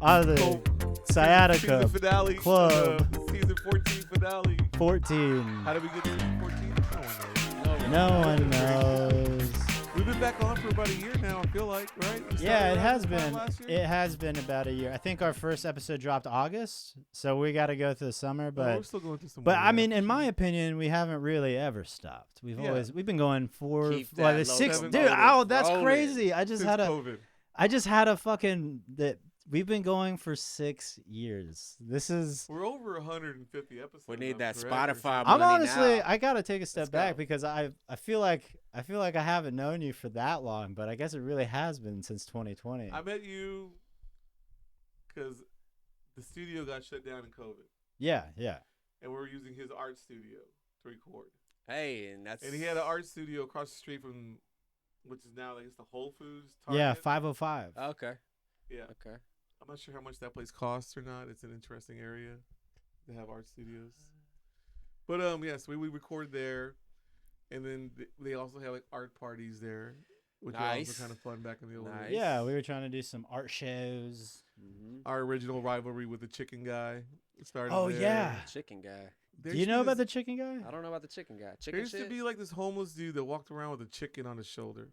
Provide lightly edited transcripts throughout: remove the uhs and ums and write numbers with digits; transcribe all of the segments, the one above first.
the Sciatica season finale Club. Season 14 finale. 14. How did we get to season 14? No one knows. We've been back on for about a year now, I feel like, right? We Yeah, started it around has this time been. last year? It has been about a year. I think our first episode dropped August, so we got to go through the summer. No, But we're still going through some But more I mean, in episodes. my opinion, we haven't really ever stopped. We've Yeah. been going for Keep like that the six. locomotive Dude, oh, that's rolling. crazy. Since COVID. I just had a fucking that. We've been going for 6 years. This is. We're over 150 episodes. We need I'm that correct, or Spotify something. I'm money honestly. now. I gotta take a step Let's back go. because I feel like I haven't known you for that long, but I guess it really has been since 2020. I met you because the studio got shut down in COVID, Yeah. and we were using his art studio to record. Hey, and that's And he had an art studio across the street from, which is now, I guess, the Whole Foods. Yeah, Target. 505. Okay. Yeah. Okay. I'm not sure how much that place costs or not. It's an interesting area to have art studios. But yes, we record there, and then they also have like art parties there, which are Nice. also kind of fun back in the old Nice. days. Yeah, we were trying to do some art shows. Mm-hmm. Our original rivalry with the chicken guy started. Oh, there. yeah. Chicken guy. There Do used you to be know about the this- chicken guy? I don't know about the chicken guy. There Chicken used shit. to be like this homeless dude that walked around with a chicken on his shoulder.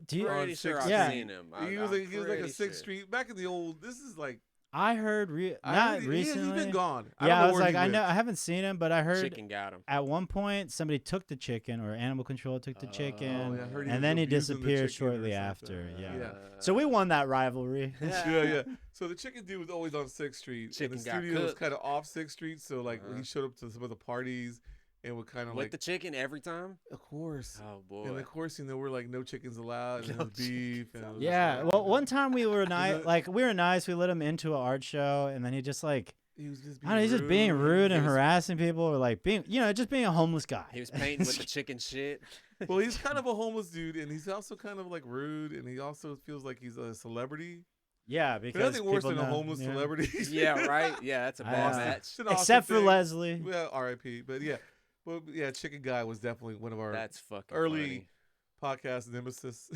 Do you? Pretty on sure Sixth I've Yeah. seen him. He was like a Sixth Street back in the old. This is like I heard I not heard recently. He's been gone. Yeah, I don't was know where like, he I know, went. I haven't seen him, but I heard Chicken got him. at one point somebody took the chicken or animal control took the Oh, chicken, yeah, I heard he and was then he abusing the disappeared chicken or shortly something. after. Yeah. Yeah. So we won that rivalry. Yeah. So the chicken dude was always on Sixth Street, Chicken and the got studio was cooked. kind of off Sixth Street. So like when Uh-huh. he showed up to some of the parties, and would kind of with like, the chicken every time. of course, Oh boy. and of course, we're like no chickens allowed, and No it was beef. And it was just Yeah. like, Well, one time we were nice. it- Like we were nice. We let him into an art show, and then he just like he was just I don't know, he's just being rude He and was- harassing people, or like being just being a homeless guy. He was painting with the chicken shit. Well, he's kind of a homeless dude, and he's also kind of like rude, and he also feels like he's a celebrity. Yeah, There's because nothing worse people than a know, homeless yeah. celebrity. Yeah, right. Yeah, that's a I bad know. match. It's an awesome Except for thing. Leslie. Well, R.I.P. But yeah, Chicken Guy was definitely one of our That's fucking early funny. podcast nemesis.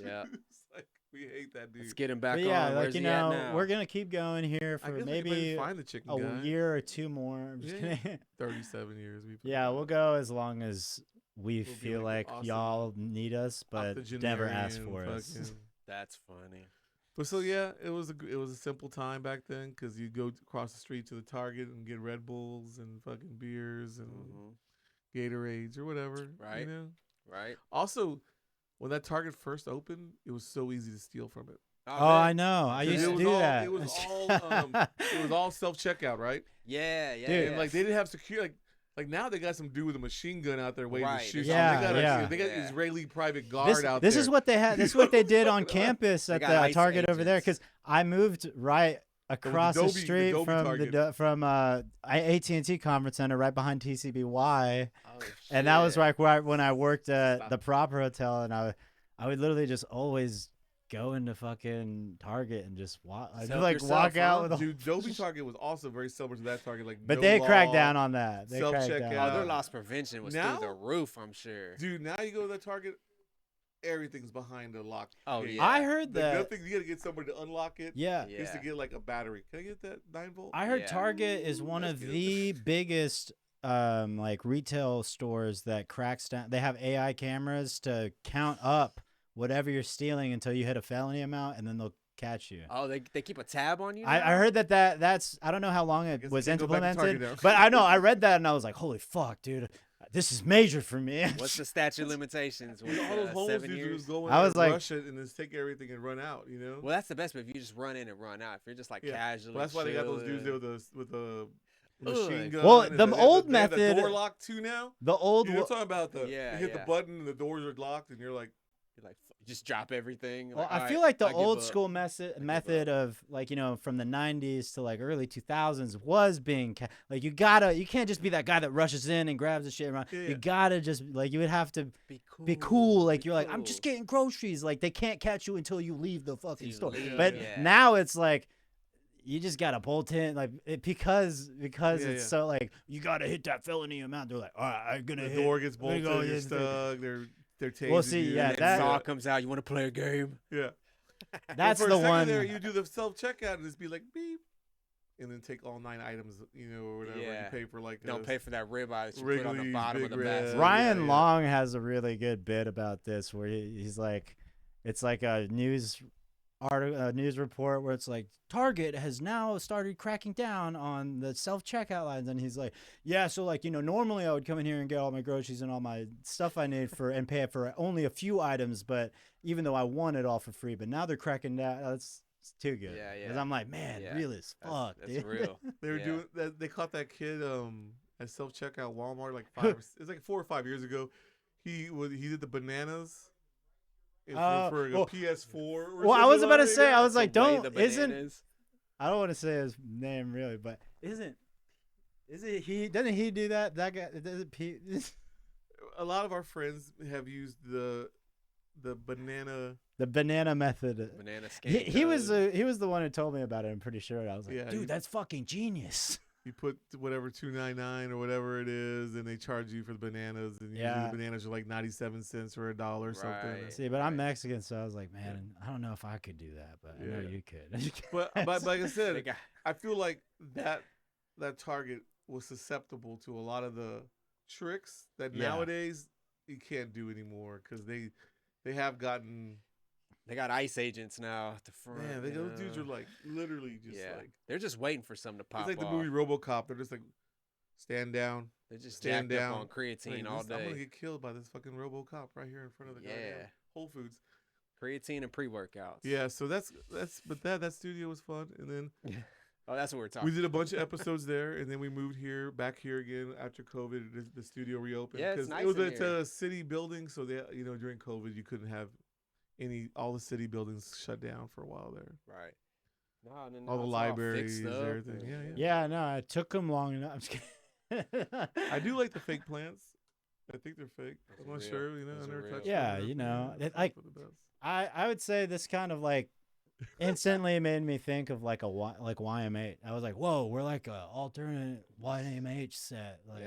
Yeah. It's like, we hate that dude. Let's get him back But yeah, on. like Where's he at now? we're gonna keep going here I for guess maybe we can find the chicken a guy. year or two more. I'm just Yeah. kidding. 37 years. We Yeah, we'll go as long as we We'll be feel like like awesome y'all need us, but never ask for us. fucking- That's funny. But so yeah, it was a simple time back then because you go across the street to the Target and get Red Bulls and fucking beers and Mhm. Gatorades or whatever. Right. You know. Right. Also, when that Target first opened, it was so easy to steal from it. Oh, I know. I 'Cause used it to was do all- that. It was all it was all self checkout, right? Yeah, yeah. Dude, And like they didn't have security. Like now they got some dude with a machine gun out there waiting Right, to shoot. Yeah, you. They got yeah. they got Yeah. Israeli private guard out this there. is what they had. This is what they did on campus They at got the ICE Target over there. agents. Because I moved right across the Adobe- street Adobe from Target. from AT&T Conference Center, right behind TCBY, Oh, and that was shit. like where when I worked at Stop. the Proper Hotel, and I would literally just always go into fucking Target and just walk. I'd Self like yourself, walk out huh? with. A, Dude, Adobe Target was also very similar to that Target. Like, but no they cracked law. down on that. They cracked Self-checkout. down. Oh, their loss prevention was Now- through the roof, I'm sure. Dude, now you go to that Target, everything's behind a locked. Oh, gate. yeah. I heard Like, that. nothing. You gotta get somebody to unlock it. Yeah. Just to Yeah. get like a battery. Can I get that 9-volt? I heard Yeah. Target is one That's of good. the biggest like retail stores that cracks down. They have AI cameras to count up whatever you're stealing until you hit a felony amount, and then they'll catch you. Oh, they keep a tab on you? I now? heard that's I don't know how long it guess was you can't go back to Target implemented, now. but I know I read that and I was like, holy fuck, dude, this is major for me. What's the statute of limitations? You know, all those homeless 7 dudes years? just go in I there, was like- rush it, and just take everything and run out. You know. Well, that's the best, but if you just run in and run out, if you're just like Yeah. casually, Well, that's why they got those dudes there chilling. with the machine Ugh. gun. Well, and the they have old they have method- The door lock too now. The old You know, what I'm talking about Yeah, you hit yeah. the button and the doors are locked, and you're like, You're like, you just drop everything. Well, like, I feel "Alright, like the I give old up." school method of like from the 90s to like early 2000s was being like you can't just be that guy that rushes in and grabs the shit around. Yeah, yeah. You gotta just like you would have to Be be cool. Like be you're like I'm just cool. getting groceries. Like they can't catch you until you leave the fucking you store. leave, But yeah. now it's like you just gotta bolt in like because Yeah, it's yeah. so like you gotta hit that felony amount. They're like, all right, I'm gonna the hit. door gets I'm gonna bolted, go you're in. stuck. They're tasing Well, see, you. yeah, And that- Saw comes out. You want to play a game? yeah. That's for a the second one. there, you do the self checkout and just be like beep, and then take all 9 items, or whatever. Yeah. You pay for like Don't a pay for that ribeye that you put on the Wrigley's bottom of Big the Red. basket. Ryan yeah. Long has a really good bit about this where he's like, it's like a news report where it's like Target has now started cracking down on the self checkout lines, and he's like, yeah, so like normally I would come in here and get all my groceries and all my stuff I need and pay for only a few items, but even though I want it all for free, but now they're cracking down. It's too good. Yeah, Because yeah. I'm like, man, Yeah. real as fuck, That's dude. real. They were Yeah. doing that. They caught that kid at self checkout Walmart like it's like 4 or 5 years ago. He did the bananas. For a PS4. Or Well, I was something about to like say, that. I was like, To weigh don't, the isn't, bananas. I don't want to say his name really, but isn't he, doesn't he do that? That guy, doesn't he, A lot of our friends have used the banana. the banana method. Banana skin. He was code. he was the one who told me about it. I'm pretty sure. I was like, Yeah, dude, that's fucking genius. You put whatever $2.99 or whatever it is, and they charge you for the bananas. And usually Yeah. the bananas are like 97 cents or $1 or something. Right. See, but I'm Mexican, so I was like, man, I don't know if I could do that, but I know Yeah. you could. But like I They said, got- I feel like that Target was susceptible to a lot of the tricks that Yeah. nowadays you can't do anymore because they have gotten. They got ICE agents now at the front. Man, you those dudes know. are like literally just yeah. like They're just waiting for something to pop it's like the off. movie RoboCop. They're just like stand down. They're just stand jacked down. up on creatine Like, all I'm gonna day. get killed by this fucking RoboCop right here in front of the goddamn Yeah. Whole Foods. Creatine and pre-workouts. Yeah, so but that studio was fun, and then Oh, that's what we're talking. we did a bunch of episodes there, and then we moved back here again after COVID. The studio reopened Yeah, it's because nice it was in it's here. a city building, so they during COVID you couldn't have all the city buildings shut down for a while there. Right. No, and then All the now it's libraries, fixed up everything. and- Yeah. Yeah, no, it took him long enough. I'm just kidding. I do like the fake plants. I think they're fake. Those I'm are not real. sure. I Those are never real. touched Yeah, them. it, I like, for the best. I would say this kind of like instantly made me think of like like YM8. I was like, whoa, we're like a alternate YMH set. Like,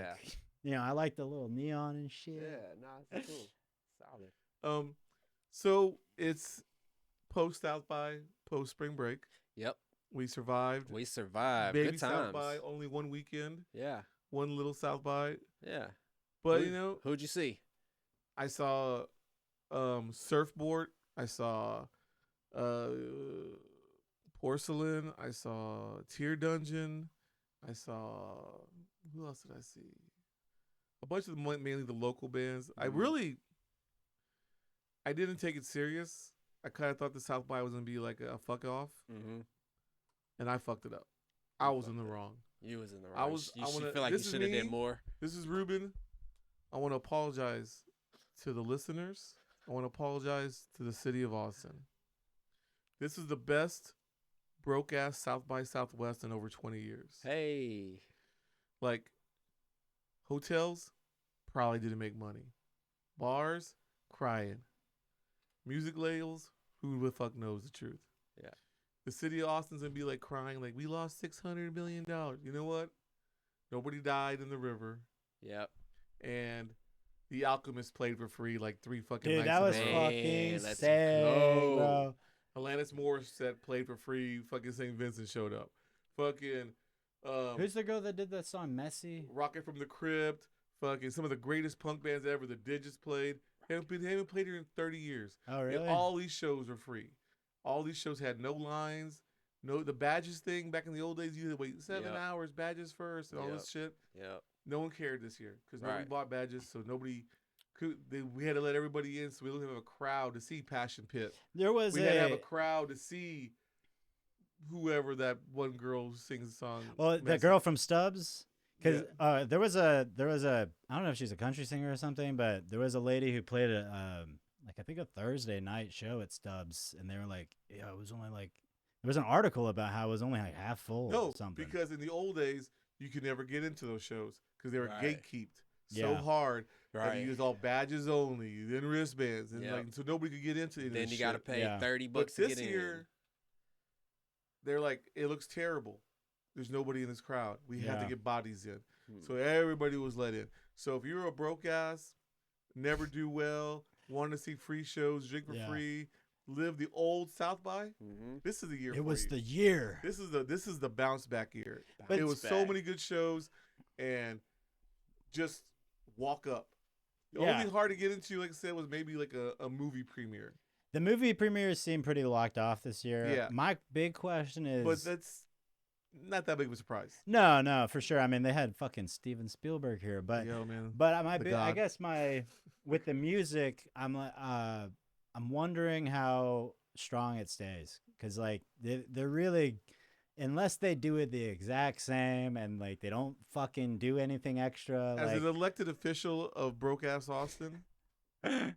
Yeah. I like the little neon and shit. Yeah, nah, it's cool. Solid. So it's post South by, post spring break. Yep. We survived. We survived. Baby Good South times. by, only one weekend, Yeah. one little South by. Yeah. But Who'd you see? I saw Surfboard. I saw Porcelain. I saw Tear Dungeon. I saw who else did I see? A bunch of mainly the local bands. Mhm. I didn't take it serious. I kind of thought the South by was gonna be like a fuck off, Mm-hmm. and I fucked it up. I was in the wrong. You was in the right. I was- You I should wanna- feel like you this is should have did me. more. This is Ruben. I want to apologize to the listeners. I want to apologize to the city of Austin. This is the best broke ass South by Southwest in over 20 years. Hey. Like, hotels probably didn't make money. Bars, crying. Music labels, who the fuck knows the truth? Yeah. The city of Austin's gonna be like crying, like, we lost $600 million. You know what? Nobody died in the river. Yep. And The Alchemist played for free like 3 fucking Dude, nights that in a was row. Man, fucking let's sick, go. bro. Alanis Morissette played for free. Fucking St. Vincent showed up. Fucking Who's the girl that did that song, Messy? Rocket from the Crypt. Fucking some of the greatest punk bands ever. The Digits played. They haven't played here in 30 years. Oh, And really? all these shows were free. All these shows had no lines. No, the badges thing back in the old days, you had to wait 7 Yep. hours, badges first, and all Yep. this shit. Yep. No one cared this year because nobody Right. bought badges, so nobody could. We had to let everybody in, so we don't have a crowd to see Passion Pit. There was We had to have a crowd to see whoever that one girl who sings the song. well, the Messy. girl from Stubbs. Because Yeah. there was a I don't know if she's a country singer or something, but there was a lady who played like I think a Thursday night show at Stubbs, and they were like, yeah, it was only like there was an article about how it was only like half full No, or something. because in the old days you could never get into those shows because they were Right. gatekeeped so Yeah. hard that Right. you used all badges only, then wristbands, and Yep. like so nobody could get into it. Then you got to pay Yeah. 30 But bucks to this get year, they're like, it looks terrible. There's nobody in this crowd. We have to Yeah. get bodies in. in. So everybody was let in. So if you're a broke ass, never do well, want to see free shows, drink for Yeah. free, live the old South by, Mm-hmm. this is the year. It for was you. the year. This is the bounce back year. But it was so back. many good shows, and just walk up. The Yeah. only thing hard to get into, like I said, was maybe like a movie premiere. The movie premieres seem pretty locked off this year. Yeah. My big question is, But that's not that big of a surprise. no, for sure. I mean, they had fucking Steven Spielberg here, but Yo, man. my The big, I God. guess my with the music, I'm like, I'm wondering how strong it stays because like they're really, unless they do it the exact same and like they don't fucking do anything extra. As like, an elected official of broke ass Austin,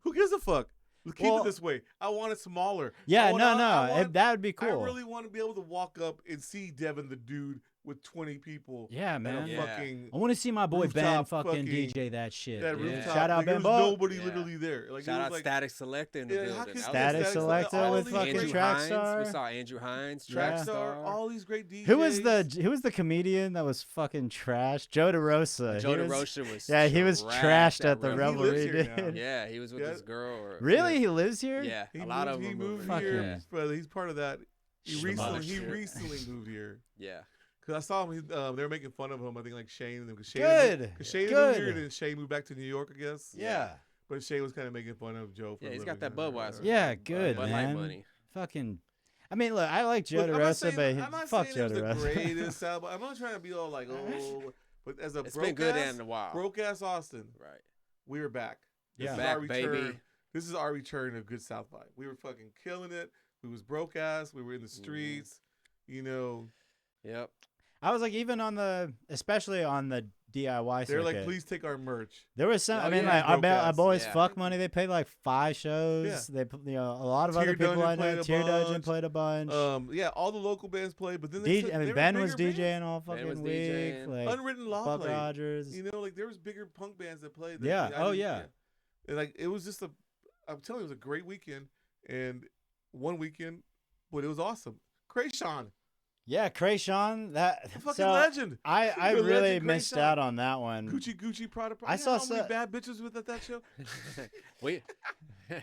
who gives a fuck? Keep Well- it this way. I want it smaller. yeah, I want- I want- that would be cool. I really want to be able to walk up and see Devin the dude with 20 people. Yeah, at a man. Yeah. fucking I want to see my boy Ben rooftop fucking fucking- DJ that shit. that Yeah. rooftop. Shout out like, Ben there was Bo. nobody Yeah. literally there. Like, Shout it was out like, Static Selector in the Yeah, building. how could That was Static Static Selector all with these fucking great- Andrew Trackstar. Hines. We saw Andrew Hines. Yeah. Trackstar, Trackstar. all these great DJs. Who was the comedian that was fucking trash? Joe DeRosa. Joe He was- DeRosa was Yeah, he was trashed at the Revelry. He lives Revelry. here now. dude. Yeah, he was with Yeah. this girl. Or, Really? He lives here? Yeah, He a lot moved, of he them moved Fuck here, him. but he's part of that. He Schmuck. recently moved here. Yeah. Cause I saw him. They were making fun of him. I think like Shane and them. Cause Shane Good. Cause Shane moved Good. here, and then Shane moved back to New York, I guess. Yeah. But Shane was kind of making fun of Joe. For Yeah, a he's got living. that Budweiser. Yeah, good, Bud Light man. money. Fucking. I mean, look, I like Joe Look, I'm not DeRosa, saying- but I'm not fuck saying Joe it was the DeRosa. greatest album. I'm not trying to be all like, oh, but as a It's broke been good ass, in a while. broke ass Austin, Right. we were back. This Yeah. is Back, our return. baby. This is our return of good South by. We were fucking killing it. We was broke ass. We were in the Mm-hmm. streets. You know, Yep. I was like, even on especially on the DIY they're circuit. like, please take our merch. There was some. Oh, I mean, yeah. like our Broke-ass. boys Yeah. Fuck Money. They played like 5 shows. Yeah. They, a lot of Tear other people Dungeon I know. played a Tear Dungeon bunch. played a bunch. Yeah, all the local bands played, but then they took, I mean, there Ben were was bigger DJing all fucking was week. DJing. Like Unwritten Law Buck played. Rogers. You know, like there was bigger punk bands that played. That Yeah. I Oh, didn't- yeah. And like it was just I'm telling you, it was a great weekend, and one weekend, but it was awesome. Krayshawn, Yeah, Krayshawn. That a fucking so legend. I The really legend missed Krayshawn. out on that one. Gucci Prada. I You know saw how many so- bad bitches with at that show. we.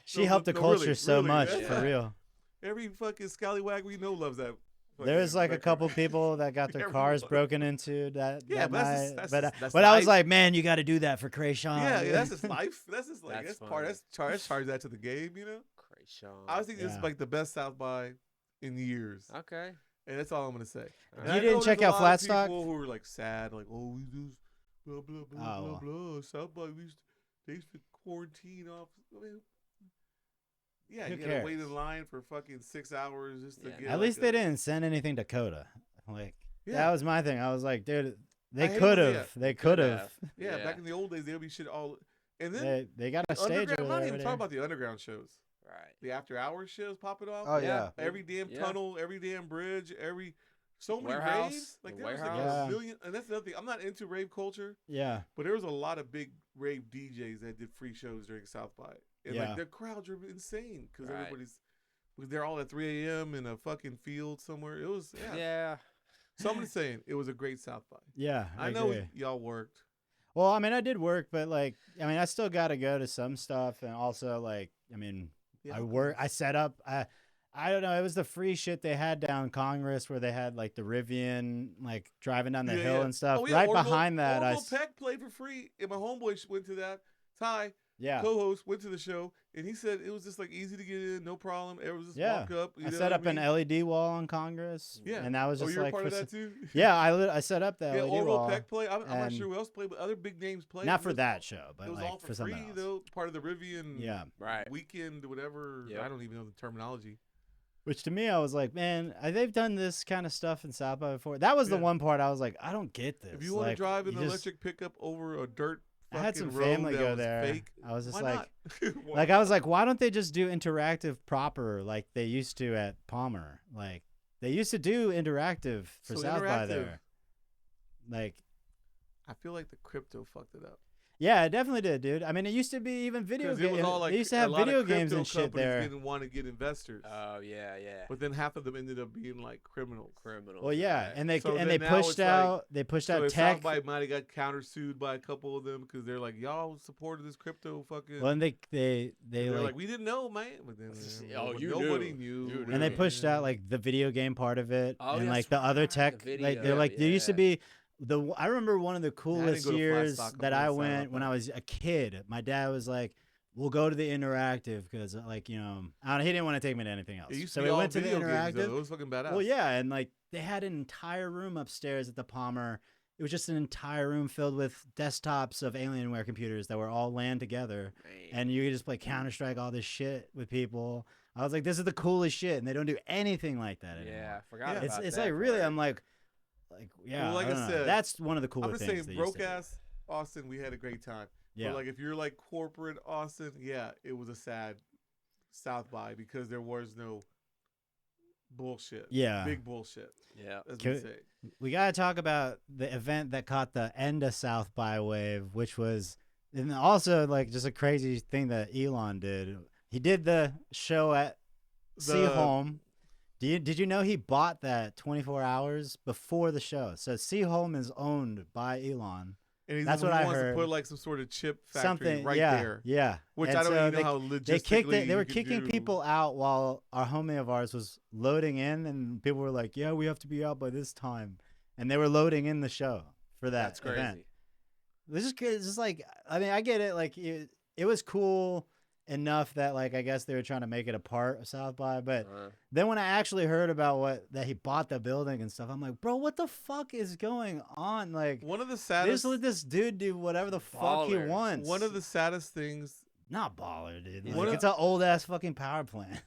She No, helped the no, culture really, so really, much yeah. for real. Every fucking scallywag we know loves that. There's fucking like a record. couple people that got their cars Everyone. broken into that, Yeah, that but that's night. just- that's but just- that's but I was life. like, man, you got to do that for Krayshawn. Yeah, that's his life. That's just like That's that's part. funny. That's charge that to the game. You know. Krayshawn. I think this Yeah. is like the best South by in years, Okay. and that's all I'm gonna say. And You I know didn't check there's a out lot of Flatstock? People who were like sad, like, oh, we do blah blah blah Oh. blah blah. South by they used to quarantine off. I mean, yeah, Who you gotta wait cares? in line for fucking 6 hours just to Yeah. get. At least they didn't send anything to Coda. Like Yeah, that was my thing. I was like, dude, they I hate could when have. They could have. yeah, Yeah. Back in the old days, there would be shit all. And then They got a the stage underground. over I'm not there. even over talking there. about the underground shows. Right. The after hours shows popping off. Oh yeah. Every damn Yeah. tunnel, every damn bridge, so many Warehouse, raves. Like the there was like warehouse. a million, and that's another thing. I'm not into rave culture, Yeah. but there was a lot of big rave DJs that did free shows during South by, and Yeah. like their crowds were insane because Right. they're all at 3 a.m. in a fucking field somewhere. It was Yeah. So I'm just saying it was a great South by. Yeah. I know agree. y'all worked. Well, I mean, I did work, but like, I mean, I still got to go to some stuff, and also like, I mean, Yeah, I work. I set up. I don't know. It was the free shit they had down Congress where they had like the Rivian, like driving down the Yeah, hill yeah. and stuff. Oh, yeah, Right Orville- behind that, Orville Peck played for free, and my homeboy went to that. Ty, yeah, co-host, went to the show, and he said it was just like easy to get in, no problem. It was just Yeah. walk up. You I know set what up an mean? LED wall on Congress. Yeah. and that was Oh, just you're like part for of that some- too. yeah. I set up the Yeah, LED Orville wall. Peck played. I'm not and- sure who else played, but other big names played. Not It for was- that show, but It was like all for for something free else. though. Part of the Rivian Yeah. Right. weekend, whatever. Yep. I don't even know the terminology. Which to me, I was like, man, they've done this kind of stuff in South by before. That was the Yeah. one part I was like, I don't get this. If you want Like, to drive an you just- electric pickup over a dirt, I had some fucking road family that go was there. Fake, I was just why like, not? Why like I was like, why don't they just do interactive proper like they used to at Palmer? Like they used to do interactive for So South by interactive. there. Like I feel like the crypto fucked it up. Yeah, it definitely did, dude. I mean, it used to be even video Because it was games. all like They used to a have lot video of games crypto and shit companies there. didn't want to get investors. Oh yeah, yeah. But then half of them ended up being like criminals. Criminals. Well, yeah, right. and they So and they then now pushed it's like- out So tech. South by might have got countersued by a couple of them because they're like, y'all supported this crypto fucking. Well, and they they're like, like, we didn't know, man. But then, Oh, but you nobody knew. knew. You and they knew. pushed out like the video game part of it, Oh, and that's like the other right, the tech. Like video, they're like there used to yeah. be I remember one of the coolest go to years Flash Stock, that I'm I really sad went about when that. I was a kid. My dad was like, "We'll go to the interactive because like I don't know, he didn't want to take me to anything else." It used to So be we all went to the video games, interactive. though. It was fucking badass. Well, yeah, and like they had an entire room upstairs at the Palmer. It was just an entire room filled with desktops of Alienware computers that were all LAN together, Man. and you could just play Counter-Strike, all this shit with people. I was like, this is the coolest shit, and they don't do anything like that anymore. Yeah, I forgot Yeah. about that. It's like really, part. I'm like yeah, Well, like I don't know. said, That's one of the cooler I'm just things. saying, they used to broke do. ass Austin, we had a great time. Yeah, But like, if you're like corporate Austin, yeah, it was a sad South by because there was no bullshit. yeah. Big bullshit. Yeah. As Can we we- say. We gotta talk about the event that caught the end of South by wave, which was, and also like just a crazy thing that Elon did. He did the show at Seaholm. Did you know he bought that 24 hours before the show? So Seaholm is owned by Elon. And he's That's the one what who I wants heard. to put like some sort of chip factory Something right yeah, there. yeah. Which And I don't so even know how they logistically kicked it. They you were could kicking do. people out while our homie of ours was loading in, and people were like, "Yeah, we have to be out by this time," and they were loading in the show for that That's crazy. event. This is it's just like, I mean, I get it. Like it was cool enough that like I guess they were trying to make it a part of South by, but then when I actually heard about that he bought the building and stuff, I'm like, bro, what the fuck is going on? Like, One of the just saddest. let this dude do whatever the fuck he Baller. wants. One of the saddest things. Not baller, dude. He's Like, like- it's an old ass fucking power plant.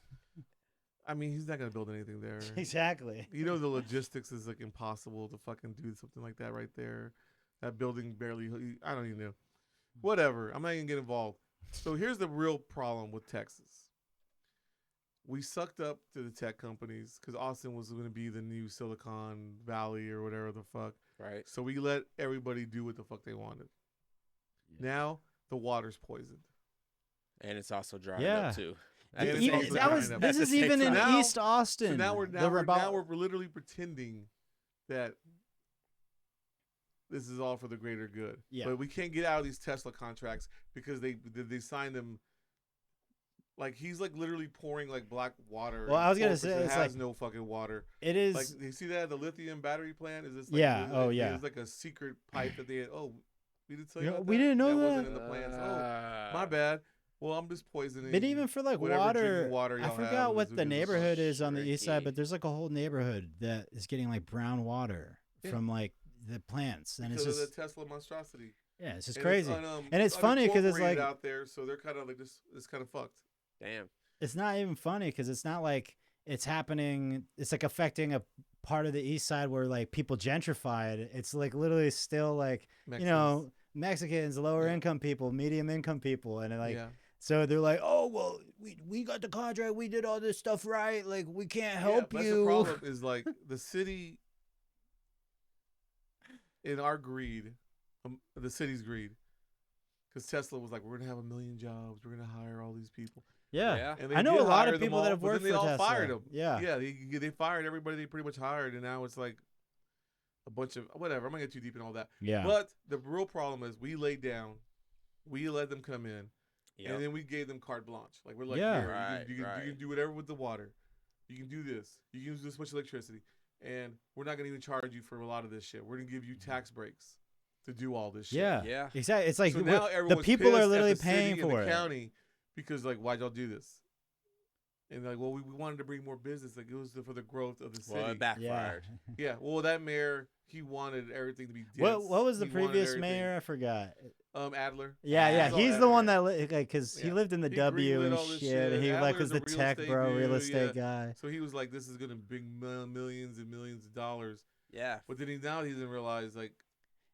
I mean, he's not gonna build anything there. Exactly. You know, the logistics is like impossible to fucking do something like that right there. That building barely. I don't even know. Whatever. I'm not even get involved. So here's the real problem with Texas. We sucked up to the tech companies because Austin was going to be the new Silicon Valley or whatever the fuck. Right. So we let everybody do what the fuck they wanted. Now the water's poisoned. And it's also drying Yeah. up too. Yeah, At it's the Even, same also that time. was drying up. this At is the same even in time. Now- East Austin. So now we're The now we're, rebel- now we're literally pretending that this is all for the greater good. Yeah. But we can't get out of these Tesla contracts because they signed them. Like he's like literally pouring like black water. Well, in I was gonna Corpus say, that it's has like- no fucking water. It is. Like you see that the lithium battery plant is this? Like, Yeah, It, oh, yeah. It's like a secret pipe that they had. Oh, we didn't tell you. Yeah, about we that? didn't know that that. wasn't in the plans. Oh, my Uh, bad. Well, I'm just poisoning. but even for like whatever water, drinking water I y'all forgot have what is the just neighborhood is on the east side, tricky. but there's like a whole neighborhood that is getting like brown water Yeah. from like the plants, and because it's just of the Tesla monstrosity. yeah, it's just And crazy. And it's funny 'cause it's unincorporated like- out there, so they're kind of like this. It's kind of fucked. Damn. It's not even funny because it's not like it's happening. It's like affecting a part of the east side where like people gentrified. It's like literally still like you know Mexicans, lower Yeah. income people, medium income people, and like yeah. so they're like, oh well, we got the contract, we did all this stuff right, like we can't Yeah, help but you. That's the problem is like the city in our greed, the city's greed, because Tesla was like, we're gonna have 1 million jobs, we're gonna hire all these people. Yeah. Yeah. And they I know did a lot hire of them people that all, have but worked then they for all Tesla. fired them. Yeah. Yeah, they fired everybody they pretty much hired, and now it's like a bunch of whatever. I'm not gonna get too deep in all that. Yeah. But the real problem is we laid down, we let them come in, Yep. and then we gave them carte blanche. Like we're like, Yeah. here, Right, you can do whatever with the water. You can do this. You can use this much electricity, and we're not gonna even charge you for a lot of this shit. We're gonna give you tax breaks to do all this shit. yeah. Yeah. Exactly. It's like So we're- now the everyone's people are pissed at literally the city paying and for the it. county because like, why'd y'all do this? And they're like, well, we wanted to bring more business. Like it was for the growth of the city. Well, it Yeah. backfired. Yeah. Well, that mayor, he wanted everything to be dense. What was the He wanted previous everything- mayor? I forgot. Adler. Yeah, yeah. He's all He's the one Adler. that like because he Yeah. lived in the He W greenlit and all this shit, shit. and he like was Adler's a the real tech estate bro, real dude, estate yeah. guy. So he was like, this is gonna bring millions and millions of dollars. Yeah. But then now he doesn't realize like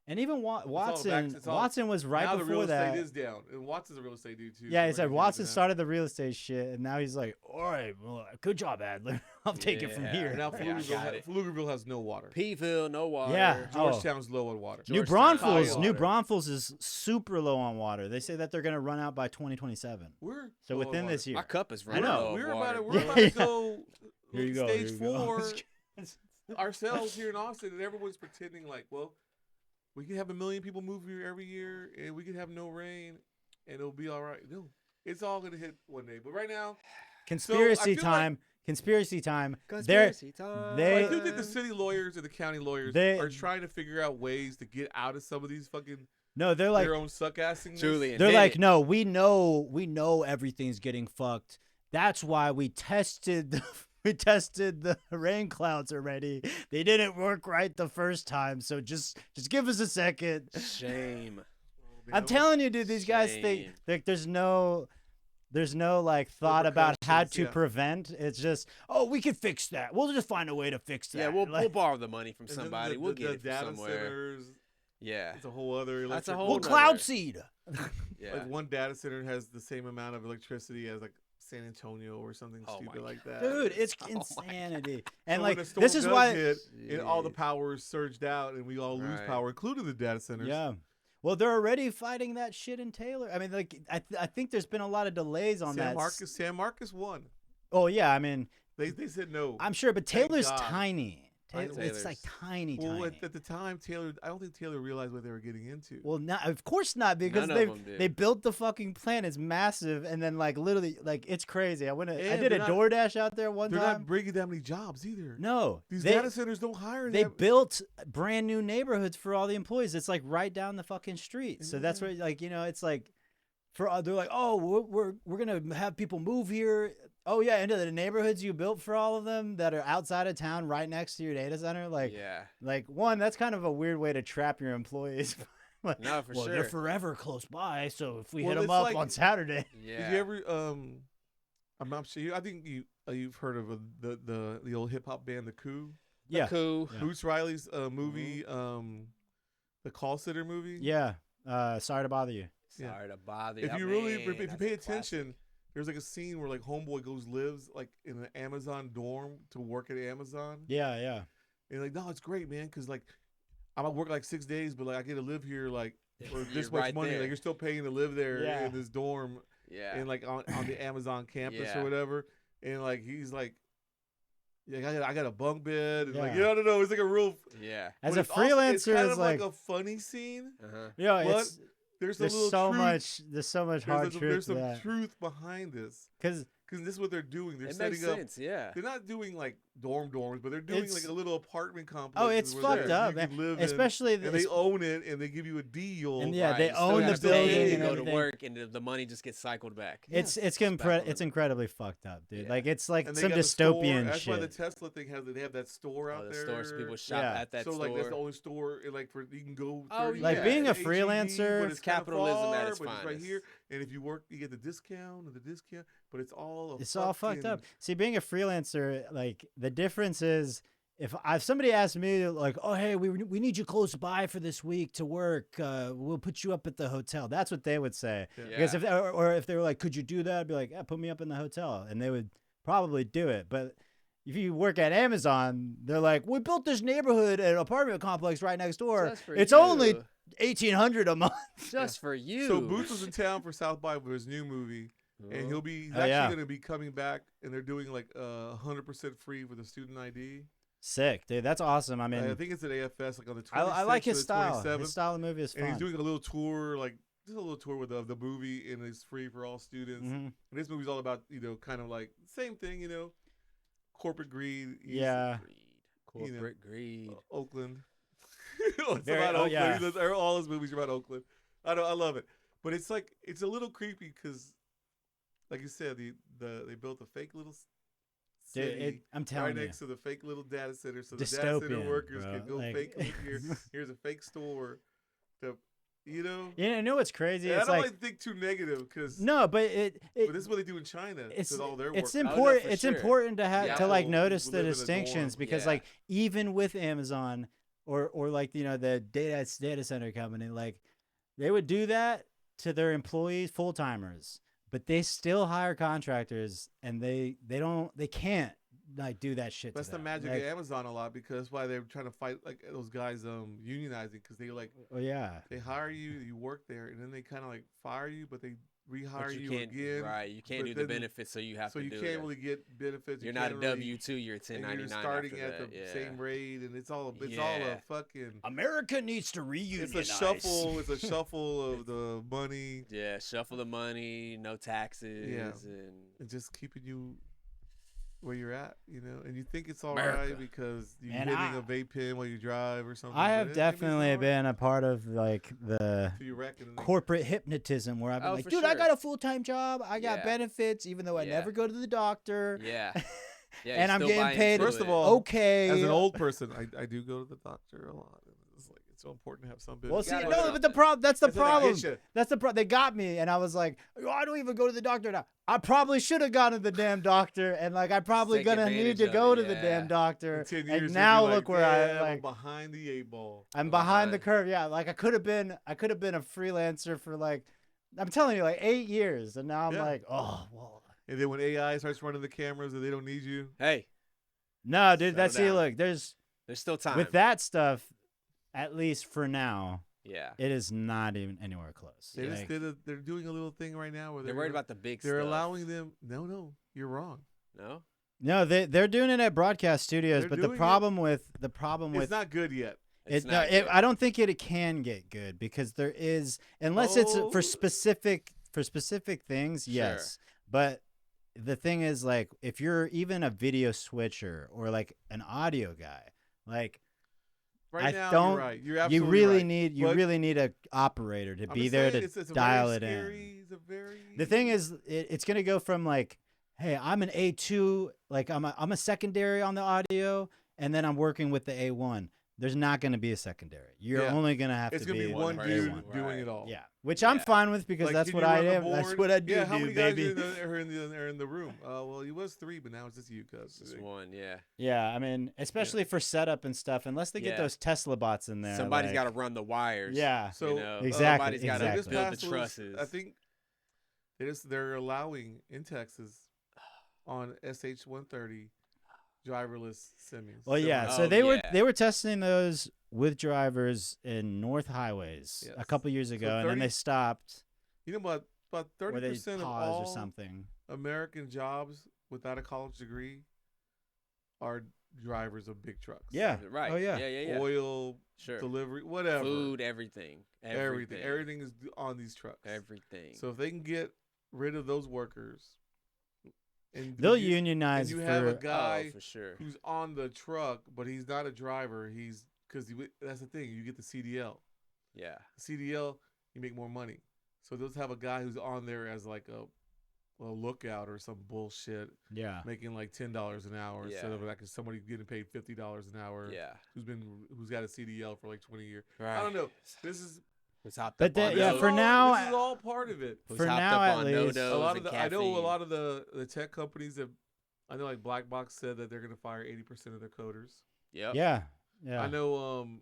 And even Watson, it's all- Watson was right now the before real that. estate is down, and Watson's a real estate dude too. Yeah, so he we're said gonna get Watson into that. started the real estate shit, and now he's like, all right, well, good job, Adler. I'll take it from Yeah. here. And now Yeah, got it. Pflugerville has no water. Peeville, no water. Yeah. Georgetown's low on water. New Georgetown, Braunfels, high New water. Braunfels is super low on water. They say that they're gonna run out by 2027. We're So low on within water. this year. My cup is I running know. low of We're water. about to Yeah. go Here you go. stage here you go. 4 ourselves here in Austin, and everyone's pretending like, well, we can have 1 million people move here every year, and we can have no rain, and it'll be all right. No, it's all gonna hit one day. But right now, Conspiracy feel time. Conspiracy time. Conspiracy time. they- I do think the city lawyers and the county lawyers They- are trying to figure out ways to get out of some of these fucking No, they're like their own suck assing. Julian. they're hit like it. no, we know everything's getting fucked. That's why we tested the rain clouds already. They didn't work right the first time, so just give us a second. Shame. I'm telling you, dude, these guys think Shame. like there's no like thought about how Repercussions, to yeah. prevent. It's just, oh, we can fix that. We'll just find a way to fix that. Yeah, we'll Like, borrow the money from And then somebody. the- We'll the get it from data somewhere. centers. Yeah. It's a whole other. That's a electric- whole we'll nother- cloud seed. Yeah. Like one data center has the same amount of electricity as like San Antonio or something Oh stupid my like that. Dude, it's Oh my God. insanity. So And when like a storm this is does why hit, and all the Jeez. power is surged out, and we all lose Right. power, including the data centers. yeah. Well, they're already fighting that shit in Taylor. I mean, like I think there's been a lot of delays on that. San Marcos won. Oh yeah, I mean, They said no. I'm sure, but Thank Taylor's God. tiny. I know. It's like tiny. Well, at the time, I don't think Taylor realized what they were getting into. Well, not of course not, because None of them did. they built the fucking plant. It's massive, and then like literally like it's crazy. I And did a they're not- DoorDash out there one They're time. not bringing that many jobs either. No, These they data centers don't hire they that. built brand new neighborhoods for all the employees. It's like right down the fucking street. So that's Yeah. what like it's like they're like, oh, we're gonna have people move here. Oh yeah, into the neighborhoods you built for all of them that are outside of town, right next to your data center. Like Yeah. like one, that's kind of a weird way to trap your employees. Like, No, for well, sure. they're forever close by, so if we Well, hit them it's up like- on Saturday, Yeah. Did you ever? I'm not sure. I think you've heard of the old hip hop band The Coup. yeah, Cool. Yeah. Boots Riley's movie, the Call Sitter movie. yeah. Sorry to bother you. Yeah. Sorry to bother you. If I you really, mean, if you that's pay a classic. attention, there's like a scene where like Homeboy lives like in an Amazon dorm to work at Amazon. Yeah, yeah. And like, no, it's great, man, because like I'm at work like 6 days, but like I get to live here like for You're this much right money. there. Like you're still paying to live there Yeah. in this dorm Yeah. and like on the Amazon campus Yeah. or whatever. And like he's like, yeah, I got a bunk bed. And like, Yeah. no, it's like a real. Yeah. As but a it's also- it's freelancer, kind it's of like, a funny scene. Uh-huh. yeah, But it's There's a there's little so truth. much hard truth There's to some that truth behind this because because this is what they're doing. They're It setting makes up. sense. Yeah. They're not doing like dorms, but they're doing It's- like a little apartment complex. oh, it's fucked up, you man. can live in, Especially and they own it and they give you a deal. And yeah, they you still own gotta the pay building to and go everything. to work, and the money just gets cycled back. it's Yes, it's incredibly fucked up, dude. Yeah. Like it's like And they some got the store. dystopian That's why the shit. Tesla thing has. They have that store Oh, out the there. store, so people shop Yeah. at that so store. like that's the only store like for you can go. Oh, 30 Like, minutes being a to freelancer- but it's kinda Capitalism at far, its but it's right finest. here. And if you work, you get the discount and the discount. But it's all It's all fucked up. fucking- See, being a freelancer, like the difference is if somebody asked me like, oh hey, we need you close by for this week to work, we'll put you up at the hotel. That's what they would say. Yeah. Because if or if they were like, could you do that? I'd be like, yeah, put me up in the hotel, and they would probably do it. But if you work at Amazon, they're like, we built this neighborhood and apartment complex right next door. Just for It's you. only $1,800 a month. just for you. So Boots was in town for South by for his new movie, and he's Oh, actually yeah. going to be coming back, and they're doing like 100% free with a student ID. Sick, dude. That's awesome. I mean, I think it's at AFS like on the 26th. I like his to the style. 27th. His style of the movie is And fun. he's doing a little tour, like just a little tour with the movie, and it's free for all students. Mhm. And this movie's all about kind of like same thing, corporate greed. He's, Yeah. Greed. Corporate greed. Oakland. It's Very- about oh, Oakland. yeah. He does, all his movies are about Oakland. I love it, but it's like it's a little creepy because, like you said, they built a fake little Dude, city I'm telling right you. next to the fake little data center, so the data center Dystopian, workers bro. can go Like- fake live here. Here's a fake store, to You know what's crazy? And I It's don't like like to think too negative because no, but it but this is what they do in China it's with all their work. it's no, important. for it's sure. important to have Yeah. to like People notice who the live in a distinctions dorm. because Yeah. like even with Amazon, or like the data center company, like they would do that to their employees, full timers, but they still hire contractors, and they can't like do that shit. That's to the them. magic like, of Amazon a lot because that's why they're trying to fight like those guys unionizing because they like Oh yeah. they hire you, you work there, and then they kind of like fire you, but they rehire But you you can't, again. right? You can't but do the then- benefits, so you have So to you do can't it. really get benefits. You're you not a can't really- W-2. You're a and 1099. you're starting after at that. the Yeah. same rate, and it's all a Yeah. fucking. America needs to reunionize. It's a shuffle. It's a shuffle of the money Yeah, shuffle the money, no taxes, and and just keeping you where you're at, and you think it's all America. right because you're Man, hitting a vape pen while you drive or something. I but have maybe it's definitely all right been a part of like the till you wreck it and then- corporate hypnotism where I've been Oh, like, for dude, I sure. got a full-time job. I got Yeah. benefits, even though I Yeah. never go to the doctor. yeah, yeah. And you're I'm still getting buying paid. into First of it. all, Okay. As an old person, I do go to the doctor a lot. It's like it's so important to have some Well, business. see, gotta no, go. but the problem, that's the It's like, I hit problem. you. That's the problem. They got me, and I was like, "Oh, I don't even go to the doctor now. I probably should have gone to the damn doctor, and like, I'm probably Take gonna need advantage to of go it, to the yeah. damn doctor. In 10 years, And you'll now be like, look where I "Damn, I'm like. behind the 8 ball. I'm behind the behind. curve. Yeah, like I could have been a freelancer for like, I'm telling you, like 8 years, and now I'm Yeah. like, oh, well, And then when AI starts running the cameras and they don't need you, Hey, no, dude. Settle That's see, down. look, there's there's still time. with that stuff, at least for now, yeah, it is not even anywhere close. they just Like, did they're doing a little thing right now where they're worried about the big they're stuff. allowing them. No, you're wrong. No, no, they're doing it at broadcast studios, They're but the doing it- problem with It's not good yet. it's it, not good. I don't think it can get good because there is unless it's Oh. for specific things, Sure. yes. But the thing is, like, if you're even a video switcher or like an audio guy, like Right I now, don't- you're right. You're you absolutely really right. need But really need a operator to I'm be just there saying, to it's a dial very it scary, in. It's a very The thing is, it's gonna go from like, hey, I'm an A2, like I'm a secondary on the audio, and then I'm working with the A1. There's not gonna be a secondary. You're Yeah. only gonna have it's to gonna be be one person. dude A1. doing Right. it all. Yeah, which I'm Yeah. fine with because Like, that's can what you I run the am. That's board? what I do, Yeah, how many dude, guys baby. are in the room? Well, he was 3, but now it's just you, cuz. just one. Yeah, Yeah, I mean, especially for setup and stuff, unless they get Yeah. those Tesla bots in there. somebody's like, got to run the wires. Yeah. So you know, Exactly, somebody's got they to just exactly. build the passed those- trusses. I think they're allowing in Texas on SH 130 driverless semis. Well, yeah. Oh, So they yeah. were testing those with drivers in North highways a Yes. couple years So ago, and then 30 they stopped You know about or they 30% of paused or all something. American jobs without a college degree are drivers of big trucks. Yeah. right. Oh, yeah. yeah. Oil, Sure. delivery, whatever. Food, everything. Everything is on these trucks. Everything. So if they can get rid of those workers, and They'll you, unionize and you for have a oh, guy for sure. who's on the truck, but he's not a driver. He's because that's the thing. You get the CDL. Yeah. CDL, you make more money. So they'll have a guy who's on there as like a lookout or some bullshit, yeah. making like $10 an hour instead Yeah. of like somebody getting paid $50 an hour. Yeah. Who's got a CDL for like 20 years. Right. I don't know. This is Who's hopped But up that- on yeah, those- for now- this is all part of it. who's for hopped now up at on least- no-dos A lot of and the, I know a caffeine. lot of the tech companies that I know like Blackbox said that they're gonna fire 80% of their coders. Yep. Yeah. Yeah. I know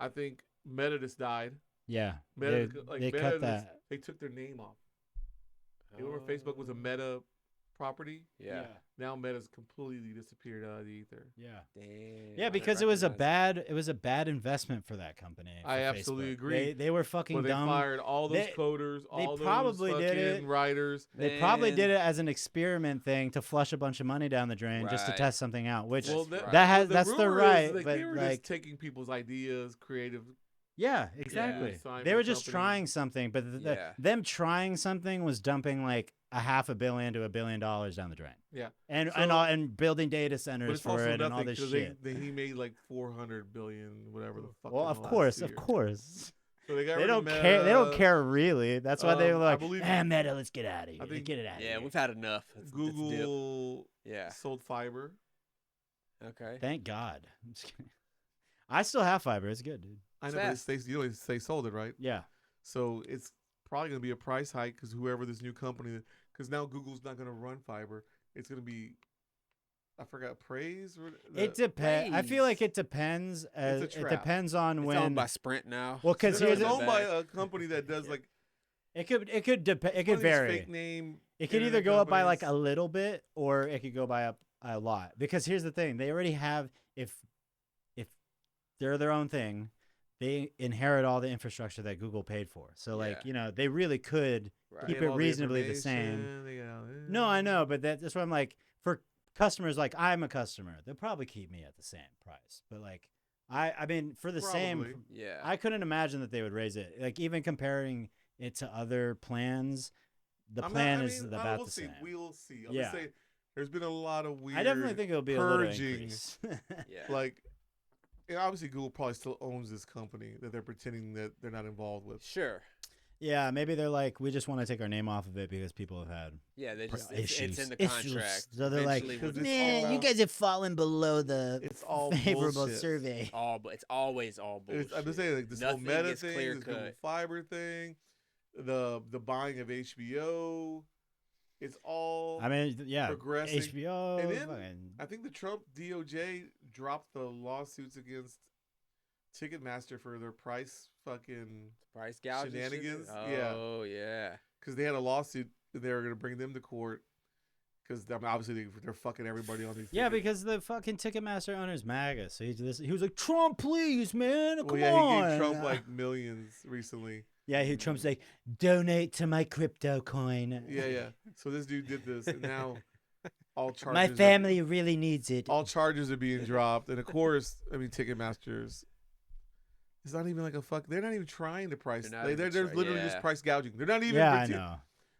I think Meta just died. Yeah. Meta They Meta cut just- that. they took their name off. You remember Facebook was a Meta property? Yeah. Now Meta's completely disappeared out of the ether. Yeah. Damn, Yeah, I because didn't it was a recognize bad investment for that company. for I absolutely Facebook. agree. They were fucking But they dumb. fired all those They- coders, all probably those did fucking it. writers. They probably Man. did it as an experiment thing to flush a bunch of money down the drain just to Right. test something out. Which Well, That's that, right. that has the that's the rumor is right, that but they were like just taking people's ideas, creative. yeah, exactly. sign They for were just company. trying something, but Yeah. them trying something was dumping like a $500 million to $1 billion down the drain. Yeah. and So- and building data But centers it's for also it and all nothing this because shit. he made like 400 billion, whatever the fuck. Well, in of the last course, 2 of years. course. So they got They rid don't of care. They don't Meta. care really. That's why they were I like, believe- Meta, let's get out of here. think- Get it out of Yeah, here. we've had enough. Let's dip. Google Yeah. sold fiber. Okay. Thank God. I'm just kidding. I still have fiber. It's good, dude. I It's know, fast. but they say sold it, right? Yeah. So it's probably going to be a price hike because whoever this new company, because now Google's not going to run fiber. It's going to be I forgot praise. It depends. I feel like Praise. it depends. It trap. depends on It's when. owned by Sprint now. Well, 'cause No, here's it's the- owned by a company that does like it could depend. It one could of these vary. fake name. It could either internet go up by like a companies. little bit, or it could go by up a lot. Because here's the thing: they already have if they're their own thing, they inherit all the infrastructure that Google paid for. So like Yeah. they really could Right. keep They have it all the reasonably the same. information, they got- No, I know, but that's why I'm like, for customers, like I'm a customer, they'll probably keep me at the same price. But like, I mean, for the Probably. same, Yeah. I couldn't imagine that they would raise it. Like even comparing it to other plans, the I'm not- plan I is mean, about we'll the see. same. We'll see. I'm Yeah. just saying, there's been a lot of weird. I definitely think it'll be a little purging. increase. Yeah. Like, obviously, Google probably still owns this company that they're pretending that they're not involved with. Sure. Yeah, maybe they're like, we just want to take our name off of it because people have had Yeah, they just issues. it's in the contract. So they're like, Eventually, Because when it's it's all- man, you guys have fallen below the It's all favorable bullshit. survey. it's always all bullshit. I'm just saying, like this whole Nothing Meta gets thing, clear this Google cut. Fiber thing, the buying of HBO. It's all. I mean, yeah, progressing. HBO. And then- fucking- I think the Trump DOJ dropped the lawsuits against Ticketmaster for their price fucking Price gouging shit? shenanigans. Yeah. Oh yeah. because they had a lawsuit and they were going to bring them to court because obviously they're fucking everybody on these. yeah, tickets. because the fucking Ticketmaster owner's MAGA, so he was like, Trump, please, man, come well, yeah, on. he gave Trump like millions recently. yeah, Trump's like, donate to my crypto coin. Yeah. So this dude did this, and now all charges. My family really needs it. all charges are being dropped, and of course, I mean, Ticketmaster's. It's not even like a fuck. They're not even trying to price. They're not They're even literally try- just yeah. price gouging. They're not even. Yeah, I pretend- know.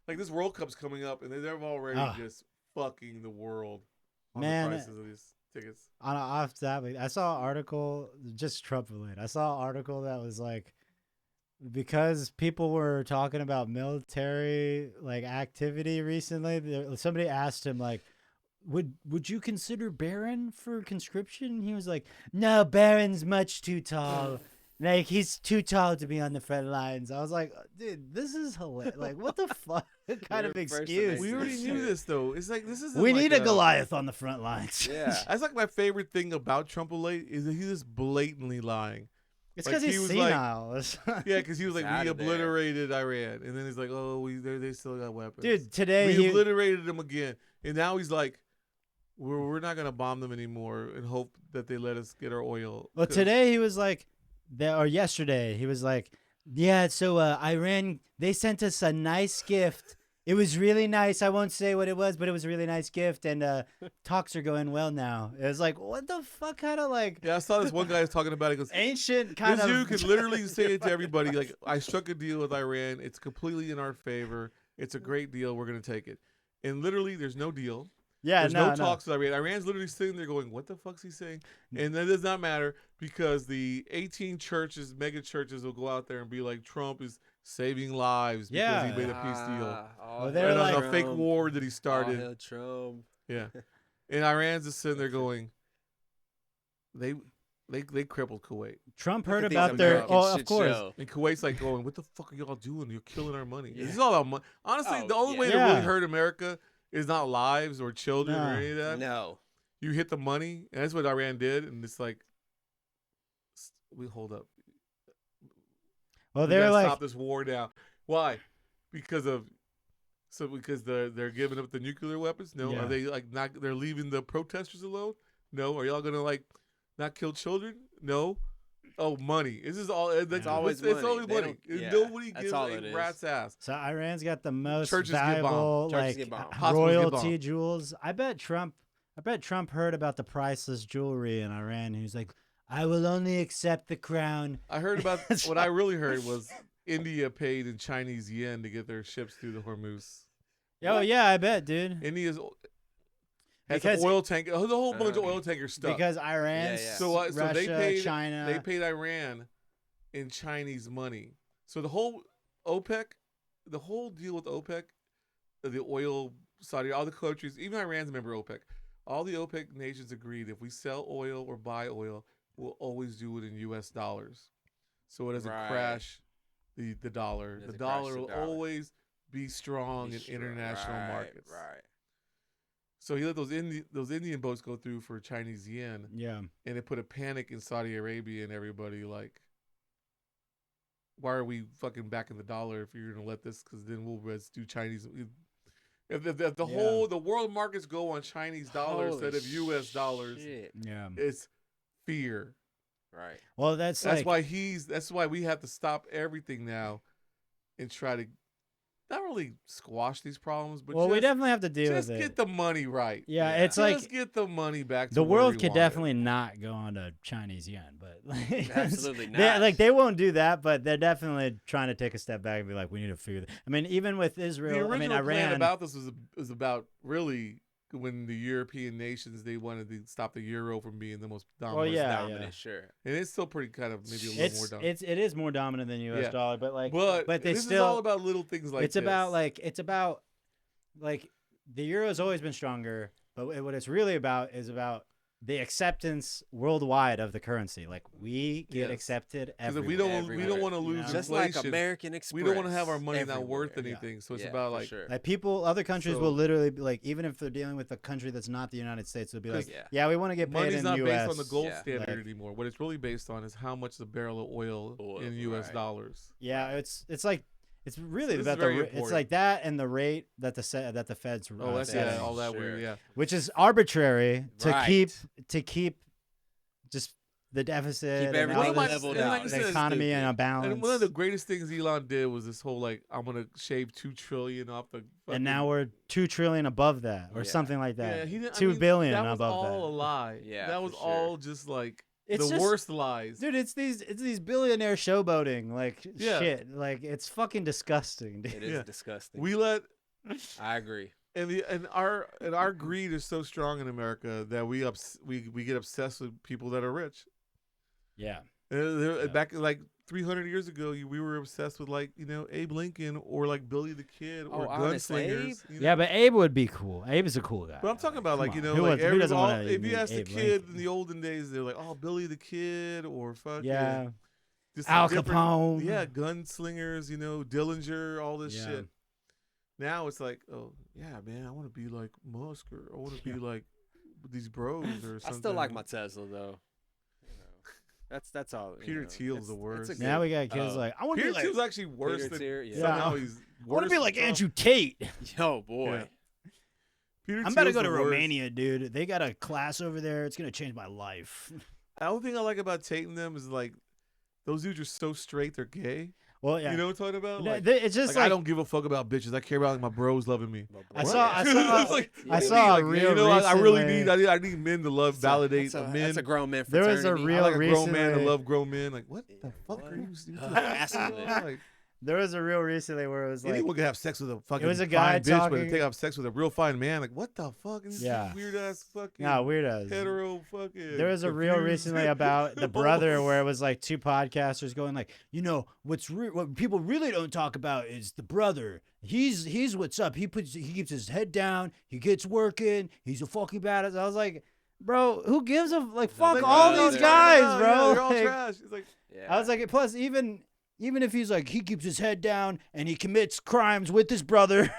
Like this World Cup's coming up, and they're already Ah. just fucking the world on Man, the prices of these tickets. On off topic, I saw an article just Trump related. I saw an article that was like, because people were talking about military like activity recently, somebody asked him like, would you consider Barron for conscription? He was like, no, Barron's much too tall. Like he's too tall to be on the front lines. I was like, dude, this is hilarious. Like, what the fuck kind You're of the first to excuse? make We already this knew shit. this though. It's like this is. We like need a Goliath on the front lines. Yeah. That's like my favorite thing about Trump late is that he's just blatantly lying. It's Like, because he he's was like- senile. Yeah, because he was like, It's we outta there. obliterated Iran, and then he's like, oh, they still got weapons. Dude, today we he, obliterated them again, and now he's like, we're not gonna bomb them anymore and hope that they let us get our oil. well, 'Cause- today he was like, or yesterday he was like, yeah. So Iran, they sent us a nice gift. It was really nice. I won't say what it was, but it was a really nice gift, and talks are going well now. It was like, what the fuck, kind of like Yeah, I saw this one guy was talking about it. He goes, ancient kind this of. dude could literally say it to everybody. Like, I struck a deal with Iran. It's completely in our favor. It's a great deal. We're gonna take it. And literally, there's no deal. yeah, There's no, no talks with Iran. Iran's literally sitting there going, what the fuck's he saying? And that does not matter because the 18 churches, mega churches, will go out there and be like, Trump is saving lives because Yeah. he made a peace deal. Oh, they're And like- on a fake war that he started. Trump. Yeah. And Iran's just sitting there going, they crippled Kuwait. Trump Look heard at these about their. American Oh, of shit course. show. And Kuwait's like going, what the fuck are y'all doing? You're killing our money. Yeah. This is all about money. Honestly, Oh, the only yeah. way to Yeah. really hurt America is not lives or children or No. any of that. No. You hit the money, and that's what Iran did. And it's like, we hold up. Well, We they're gotta like, stop this war now. Why? Because they're giving up the nuclear weapons? No. Yeah. Are they like not? They're leaving the protesters alone? No. Are y'all gonna like not kill children? No. Oh, money. This is all. That's Yeah. Always It's money. always They money. don't- yeah, Nobody that's gives all a it is. rat's ass. so Iran's got the most Churches get bombed. valuable Churches like get bombed. Hospitals get royalty bombed. jewels. I bet Trump heard about the priceless jewelry in Iran. He was like, I will only accept the crown. I heard about what I really heard was India paid in Chinese yen to get their ships through the Hormuz. Oh yeah, I bet, dude. India's has Because- an oil tank, the whole bunch of Uh, oil tankers stuck. Because Iran, Yeah. So Russia, they paid China. They paid Iran in Chinese money. So the whole OPEC, the whole deal with OPEC, the oil, Saudi, all the countries, even Iran's a member of OPEC. All the OPEC nations agreed if we sell oil or buy oil, we'll always do it in U.S. dollars, so it doesn't Right. crash the dollar. The Doesn't crash dollar the will dollar. always be strong in Sure, international right, markets. Right. So he let those Indian boats go through for Chinese yen, Yeah. and it put a panic in Saudi Arabia and everybody like, why are we fucking backing the dollar if you're gonna let this? Because then we'll just do Chinese. If the whole the world markets go on Chinese dollars Holy instead of U.S. dollars, shit. Yeah. it's fear. Right. Well, that's That's like, why That's why we have to stop everything now, and try to not really squash these problems, but well, we definitely have to deal just with get it. the money right. Yeah, Yeah. it's Just like get the money back. To the where world we could want it. definitely not go on to Chinese yen, but like, Absolutely they, not. they won't do that, but they're definitely trying to take a step back and be like, we need to figure that. I mean, even with The Israel, original I mean, plan Iran. about this was about really when the European nations they wanted to stop the euro from being the most dominant. yeah, Dominant, sure. And it's still pretty kind of maybe a little more dominant. it is more dominant than U.S. Yeah. dollar, but like, but they this still. is all about little things like it's this. about like the euro has always been stronger, but what it's really about is about the acceptance worldwide of the currency. Like we get Yes. accepted because everywhere. we don't want to You lose know? Just inflation. like American Express. We don't want to have our money not worth everywhere. anything. So it's Yeah, about for like sure. Like people, other countries So- will literally be like, even if they're dealing with a country that's not the United States, they'll be like, 'Cause yeah, we want to get paid money's in not U.S. based on the gold Yeah. standard Like- anymore. What it's really based on is how much the barrel of oil in U.S. right. dollars. Yeah, it's like it's really So this is about very it's important. like that and the rate that the Fed's Oh, that's setting, yeah, all that Sure. weird. Yeah, which is arbitrary to Right. keep just the deficit Keep and everything all this, leveled and out. like I the said, economy in a and balance. one of the greatest things Elon did was this whole like I'm gonna shave $2 trillion off the. And now we're 2 trillion above that, or Yeah. something like that. yeah, he didn't. 2 billion that was above all a that. lie. Yeah, that was for sure. all just like It's the just- worst lies. Dude, it's these billionaire showboating like Yeah. shit. Like it's fucking disgusting, dude. It is Yeah. disgusting. We let I agree. and our greed is so strong in America that we get obsessed with people that are rich. Yeah. Yeah. Back like 300 years ago, we were obsessed with like Abe Lincoln or like Billy the Kid or Honest gunslingers. Abe? Yeah, but Abe would be cool. Abe is a cool guy. But I'm talking about Come like on. who who doesn't all, want to if you ask a Abe kid Lincoln? in the olden days, they're like, oh, Billy the Kid or fucking Yeah. just Al different- Capone. yeah, gunslingers, Dillinger, all this Yeah. shit. Now it's like, oh yeah, man, I want to be like Musk or I want to be like these bros or something. I still like my Tesla though. That's all. Peter Thiel's the worst. It's a Now good- we got kids oh. like I want to Peter be like Thiel's actually worse Peter than Thiel, yeah. somehow Yeah. he's. I want to worse be than like Trump. Andrew Tate. Yo, boy. Yeah. Peter I'm about to Thiel's go to the worst. Romania, dude. They got a class over there. It's gonna change my life. The only thing I like about Tate and them is like those dudes are so straight they're gay. Well, yeah. You know what I'm talking about? No, Like, it's just I like don't give a fuck about bitches. I care about like my bros loving me. I What? saw It's like, I what do you saw mean? a Like, reel I really recently- I need men to love, validate men. That's a grown man There fraternity. was a I real like a grown man to recently- love grown men. Like what the fuck what? are you? Fascinating. Like, there was a reel recently where it was like anyone can have sex with a fucking was a guy fine bitch, but talking- to take have sex with a real fine man, like what the fuck? And Yeah. weird ass fucking nah, weird as. hetero fucking. There was a reel confused- recently about the brother where it was like two podcasters going like, what people really don't talk about is the brother. He's what's up. He keeps his head down. He gets working. He's a fucking badass. I was like, bro, who gives a like fuck Like, all no, these they're- guys, Yeah, bro. they're all Like, trash. It's like Yeah. I was like, plus even if he's like he keeps his head down and he commits crimes with his brother.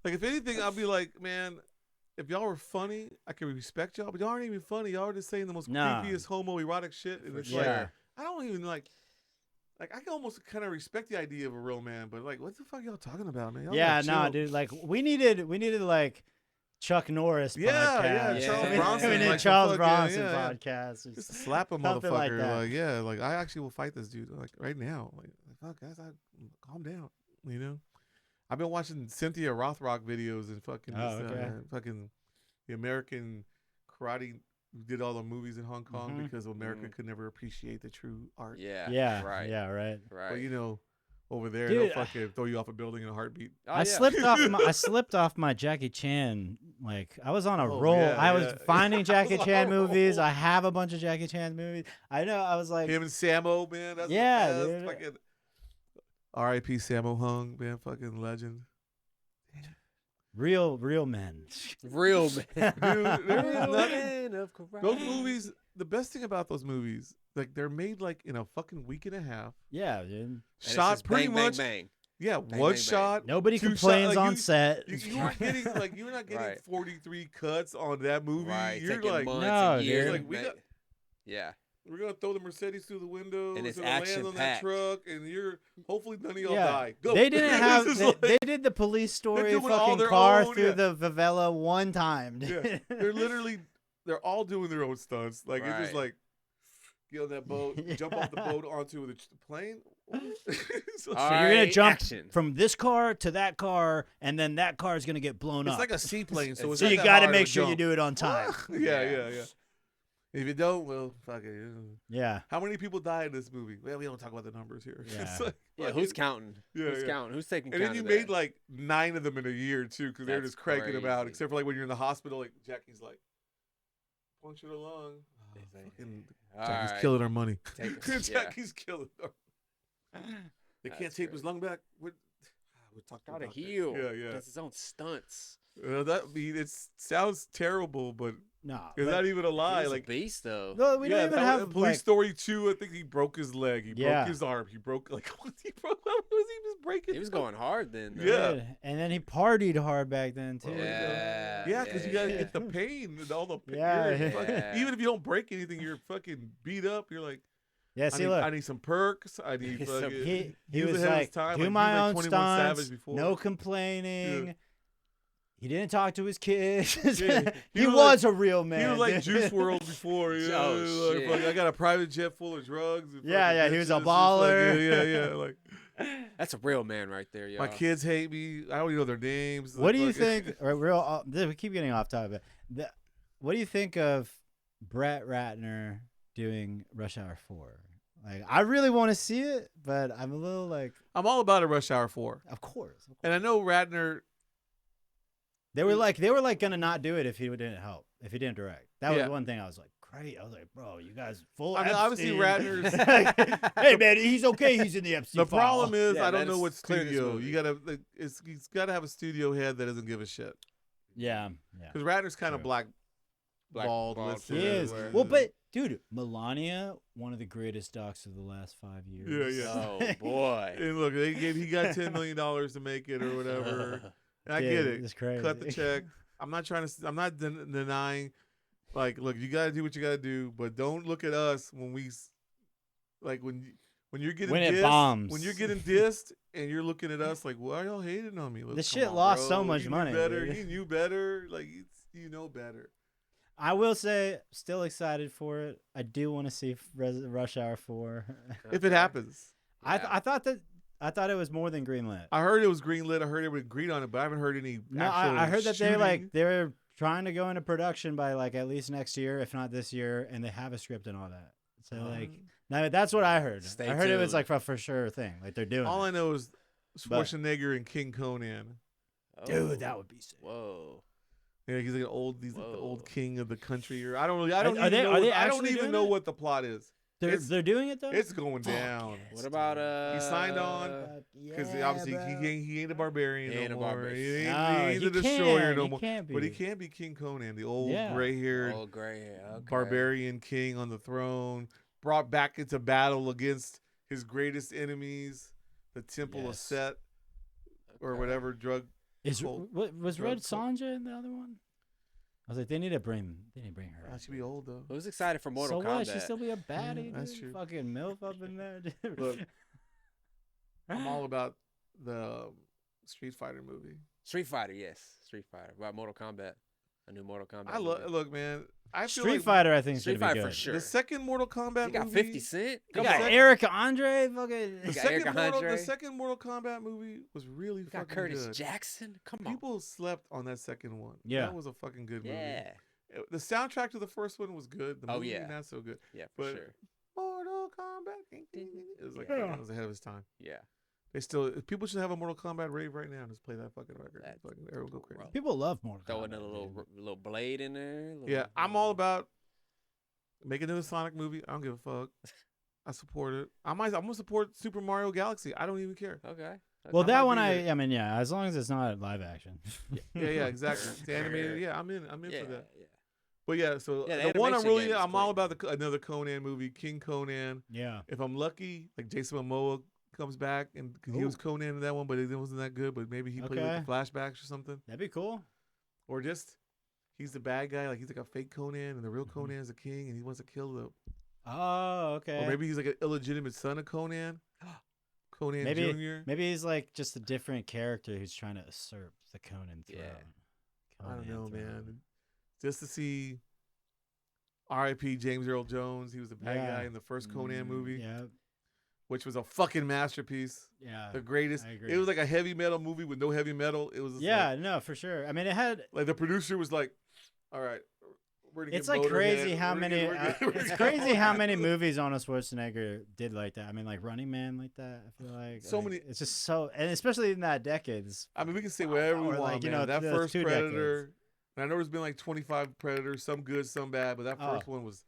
Like if anything, I'll be like, man, if y'all were funny, I can respect y'all, but y'all aren't even funny. Y'all are just saying the most Nah. creepiest homoerotic shit. And For it's sure. like, Yeah. I don't even like I can almost kind of respect the idea of a real man, but like, what the fuck y'all talking about, man? Y'all Yeah, gotta nah, chill. dude. Like we needed like Chuck Norris Yeah, podcast. yeah, Charles We Bronson, need like the Charles fucking- Bronson yeah. podcast. Just slap a Something like motherfucker. that. Like, yeah, like I actually will fight this dude like right now. Like, fuck, guys, calm down. You know, I've been watching Cynthia Rothrock videos and fucking Oh, okay. fucking the American karate who did all the movies in Hong Kong Mhm. because America Mhm. could never appreciate the true art. Yeah. Yeah, Right. yeah, right. Right. But you know, over there Dude, they'll fucking throw you off a building in a heartbeat. Oh, I yeah. slipped off my Jackie Chan. Like I was on a Oh, roll. yeah, I was yeah. finding Jackie I was on Chan a movies. roll. I have a bunch of Jackie Chan movies. I know. I was like, Him and Sammo, man. That's Yeah, the best. dude. Fucking R.I.P. Sammo Hung, man. Fucking legend. real men. Real man. Dude, there was Real nothing- man of karate. Those movies, the best thing about those movies, like they're made like in a fucking week and a half. Yeah, dude. And it's Shot just pretty bang, much Bang, Yeah, Bang, one bang, bang. shot. Nobody two complains shot, like, on set. You weren't getting like you're not getting Right. 43 cuts on that movie. Right. You're Taking like, months No, and years. dude. Like, we got- yeah. we're gonna throw the Mercedes through the window. And It's it's gonna land on that action-packed. truck, and you're hopefully none of y'all Yeah. die. Go. They didn't It's have. just They, like- they did the police story doing all fucking their car own, through yeah. the favela one time. Yeah, they're all doing their own stunts. Like it's just Right. like get on that boat, jump off the boat onto the plane. So All So you're gonna right, jump action. from this car to that car, and then that car is gonna get blown it's up. like a seaplane, so it's so not you that got to hard of make a sure you jump. do it on time. Yeah. If you don't, well, fuck it. Yeah. How many people died in this movie? Well, we don't talk about the numbers here. Yeah. It's like, Yeah, fucking- who's counting? Yeah, Who's yeah. counting? Who's taking And count then you of made that? like 9 of them in a year too, because they're That's just cranking them out. crazy. Except for like when you're in the hospital, like Jackie's like, puncture the lung. He's like, Fucking all Jackie's right. killing our money. Take it, yeah. Jackie's killing our. They can't That's tape his crazy. lung back. We'll talk Gotta about that. heal. Yeah. Does his own stunts. It sounds terrible, but No. it's but- not even a lie. He's a like, beast, though. no, we yeah, don't even that have was- Police like, Story 2. I think he broke his leg. He Yeah. broke his arm. He broke like what he broke. What was he just breaking? He was going hard then. Though. Yeah. Dude, and then he partied hard back then too. Yeah, because you gotta get the pain and all the pain. Yeah, You're yeah. fucking- even if you don't break anything, you're fucking beat up. You're like, Yeah. See, look. I need some perks. I need Some- fucking. He he was was ahead of his like, time, do like, he my was like own 21 stunts, Savage before. no complaining. He didn't talk to his kids. Yeah, he he was was like- a real man. He was like dude. Juice World before. You know, Oh, like, shit. fuck, I got a private jet full of drugs. And Yeah, fucking yeah, he was a bitches, just baller. Like, yeah. Like That's a real man right there, y'all. my kids hate me. I don't even know their names. What do you Fucking- think? Or real, we keep getting off topic. What do you think of Brett Ratner doing Rush Hour 4? Like, I really want to see it, but I'm a little like, I'm all about a Rush Hour 4, of course. and I know Ratner. They were like gonna not do it if he didn't help, if he didn't direct. That was Yeah. one thing I was like, great. I was like, bro, you guys full. I mean, obviously Epstein. Ratner's- hey man, he's okay. He's in the Epstein. The problem is Yeah, I don't man, know it's what clear this studio. movie. You gotta. He's got to have a studio head that doesn't give a shit. yeah. Because Ratner's kind of True. black, bald. bald listed He is. everywhere. Well, but dude, Melania, one of the greatest docs of the last 5 years. Yeah. Oh boy. And look, he got $10 million to make it or whatever. And I get it. It's crazy. Cut the check. I'm not trying to. I'm not denying. Like, look, you gotta do what you gotta do, but don't look at us when we, like, when you're getting When it dissed, bombs. when you're getting dissed, and you're looking at us like, why are y'all hating on me? Look, The come shit on, lost bro. so much You money, Knew better. dude. You knew better. Like, you know better. I will say, still excited for it. I do want to see Rush Hour 4. If it happens, I thought it was more than greenlit. I heard it was greenlit. I heard everybody agreed on it, but I haven't heard any. No, actual I heard that shooting. they're trying to go into production by like at least next year, if not this year, and they have a script and all that. So like, now that's what I heard. Stay I heard it was tuned. like for sure thing. Like they're doing. All I it. know is But- Schwarzenegger and King Conan. Dude, that would be sick. Whoa. Yeah, he's like an old. He's like the Whoa. old king of the country. Or I don't really. I don't Are even they- know. are they I don't actually even doing know it? what the plot is. They're doing it though. It's going down. What about He signed on, Because obviously he ain't a barbarian He ain't no a more. barbarian. He ain't, No, he ain't he the destroyer can, no he more. can't But he be. can be King Conan, the old Yeah. gray-haired Oh, gray hair. Okay. barbarian king on the throne, brought back into battle against his greatest enemies, the Temple of Yes. Set, or Okay. whatever drug. Is cult. was drug Red cult. Sonja in the other one? I was like, they need to bring her. That should be old though. Who's excited for Mortal so Kombat? what? She still be a baddie. that's dude? true. Fucking milf up in there. Dude. Look, I'm all about the Street Fighter movie. Street Fighter, yes. Street Fighter. About Mortal Kombat. A new Mortal Kombat. I movie. look, man. I feel Street like Fighter, I think, is Street gonna be Fighter for good. sure. the second Mortal Kombat You got movie. 50 Cent. You Come got on. Eric Andre. Fucking. The got second, Eric Mortal, Andre. the second Mortal Kombat movie was really You got fucking Curtis good. Jackson. Come on. People slept on that second one. Yeah. That was a fucking good movie. Yeah. The soundtrack to the first one was good. The Oh, movie, yeah. not so good. Yeah, for But- sure. Mortal Kombat. It was like, Yeah. it was ahead of its time. Yeah. They still, people should have a Mortal Kombat rave right now and just play that fucking record. That's Fucking, everyone go crazy. rough. People love Mortal Throwing Kombat. a little dude. little blade in there. Yeah, I'm all about making another Sonic movie. I don't give a fuck. I support it. I'm gonna support Super Mario Galaxy. I don't even care. Okay. Well, I that might one, be there. I mean, yeah, as long as it's not live action. Yeah, exactly. It's animated. Yeah, I'm in Yeah. for that. But yeah, so Yeah, the the one I'm animation really, game is I'm all great. about another Conan movie, King Conan. Yeah. If I'm lucky, like Jason Momoa comes back, and 'cause he was Conan in that one, but it wasn't that good. But maybe he played Okay. like the flashbacks or something, That'd be cool. or just he's the bad guy, like he's like a fake Conan, and the real Mm-hmm. Conan is a king, and he wants to kill the. Oh, okay. Or maybe he's like an illegitimate son of Conan, Conan maybe Jr. maybe he's like just a different character who's trying to usurp the Conan throne. Yeah. I don't Conan know, throne. man. Just to see R.I.P. James Earl Jones. He was the bad Yeah. guy in the first Conan movie, Yeah, which was a fucking masterpiece. yeah. The greatest. I agree. It was like a heavy metal movie with no heavy metal. It was just Yeah, no, for sure. I mean, it had. like the producer was like, "All right, we're gonna It's get like crazy Motorhead. how We're many. gonna- we're It's gonna- crazy how many movies Arnold Schwarzenegger did like that. I mean, like Running Man, like that. I feel like So like, many- It's just so, and especially in that decade. It's, I mean, we can say whatever we Or, want, like, you man. know, That the first 2 Predator. decades. And I know there's been like 25 Predators, some good, some bad, but that first one was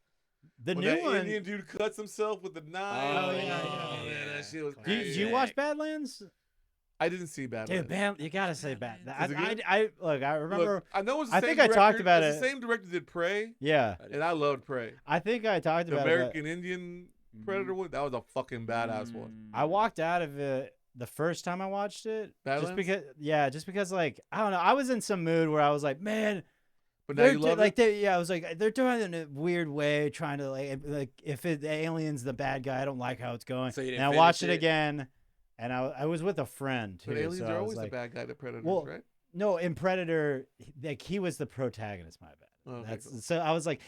the when new that one. Indian dude cuts himself with the knife. Oh, yeah. Man, that shit was Do crazy. you watch Badlands? I didn't see Badlands. Dude, you gotta say Bad. Is it good? I look. I remember. Look, I know it's the I same think I talked director- about it's it. The same director did Prey, Yeah, and I loved Prey. I think I talked The about it. American Indian Predator one, that was a fucking badass one. I walked out of it the first time I watched it, Badlands? just because like I don't know, I was in some mood where I was like, man, But now they're you love like it. I was like they're doing it in a weird way, trying to like if the alien's the bad guy, I don't like how it's going. So you didn't and I watched finish it again, and I was with a friend too. But aliens so are I was always like, the bad guy to Predators, Well, right? no, in Predator, like he was the protagonist. My bad. Oh, okay, That's cool. so I was like,